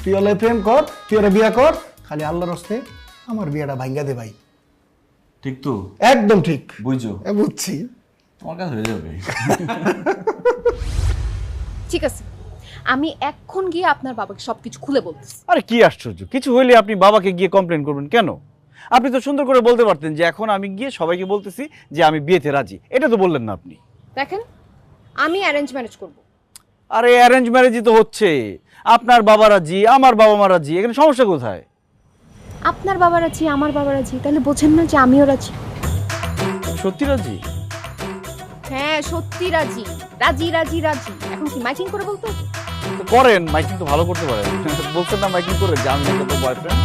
তুই হলে প্রেম কর, তুই ওরা বিয়ে কর, খালি আল্লাহর হস্তে আমার বিয়েটা ভাঙ্গা দে ভাই। ঠিক তো? একদম ঠিক বুঝছো? বুঝছি। তোমার কাছে হয়ে যাবে। ঠিক আছে, আমি এখন গিয়ে আপনার বাবাকে সবকিছু খুলে বলতেছি। আরে কি আশ্চর্য, কিছু হইলে আপনি বাবাকে গিয়ে কমপ্লেন করবেন কেন? আপনি তো সুন্দর করে বলতে পারতেন যে এখন আমি গিয়ে সবাইকে বলতেছি যে আমি বিয়েতে রাজি। এটা তো বললেন না আপনি। দেখেন, আমি অ্যারেঞ্জ ম্যারেজ করব। আরে অ্যারেঞ্জ ম্যারেজই তো হচ্ছে, আপনার বাবা রাজি, আমার বাবা মা রাজি, এখানে সমস্যা কোথায়? আপনার বাবা রাজি, আমার বাবা রাজি, তাহলে বোঝেন না যে আমিও রাজি। সত্যি রাজি? হ্যাঁ, সত্যি রাজি, রাজি রাজি রাজি। এখন কি মাইকিং করে বলতে হবে? তো করেন, মাইকিং তো ভালো করতে পারেন। বলছেন না মাইকিং করে যে আমি বয়ফ্রেন্ড।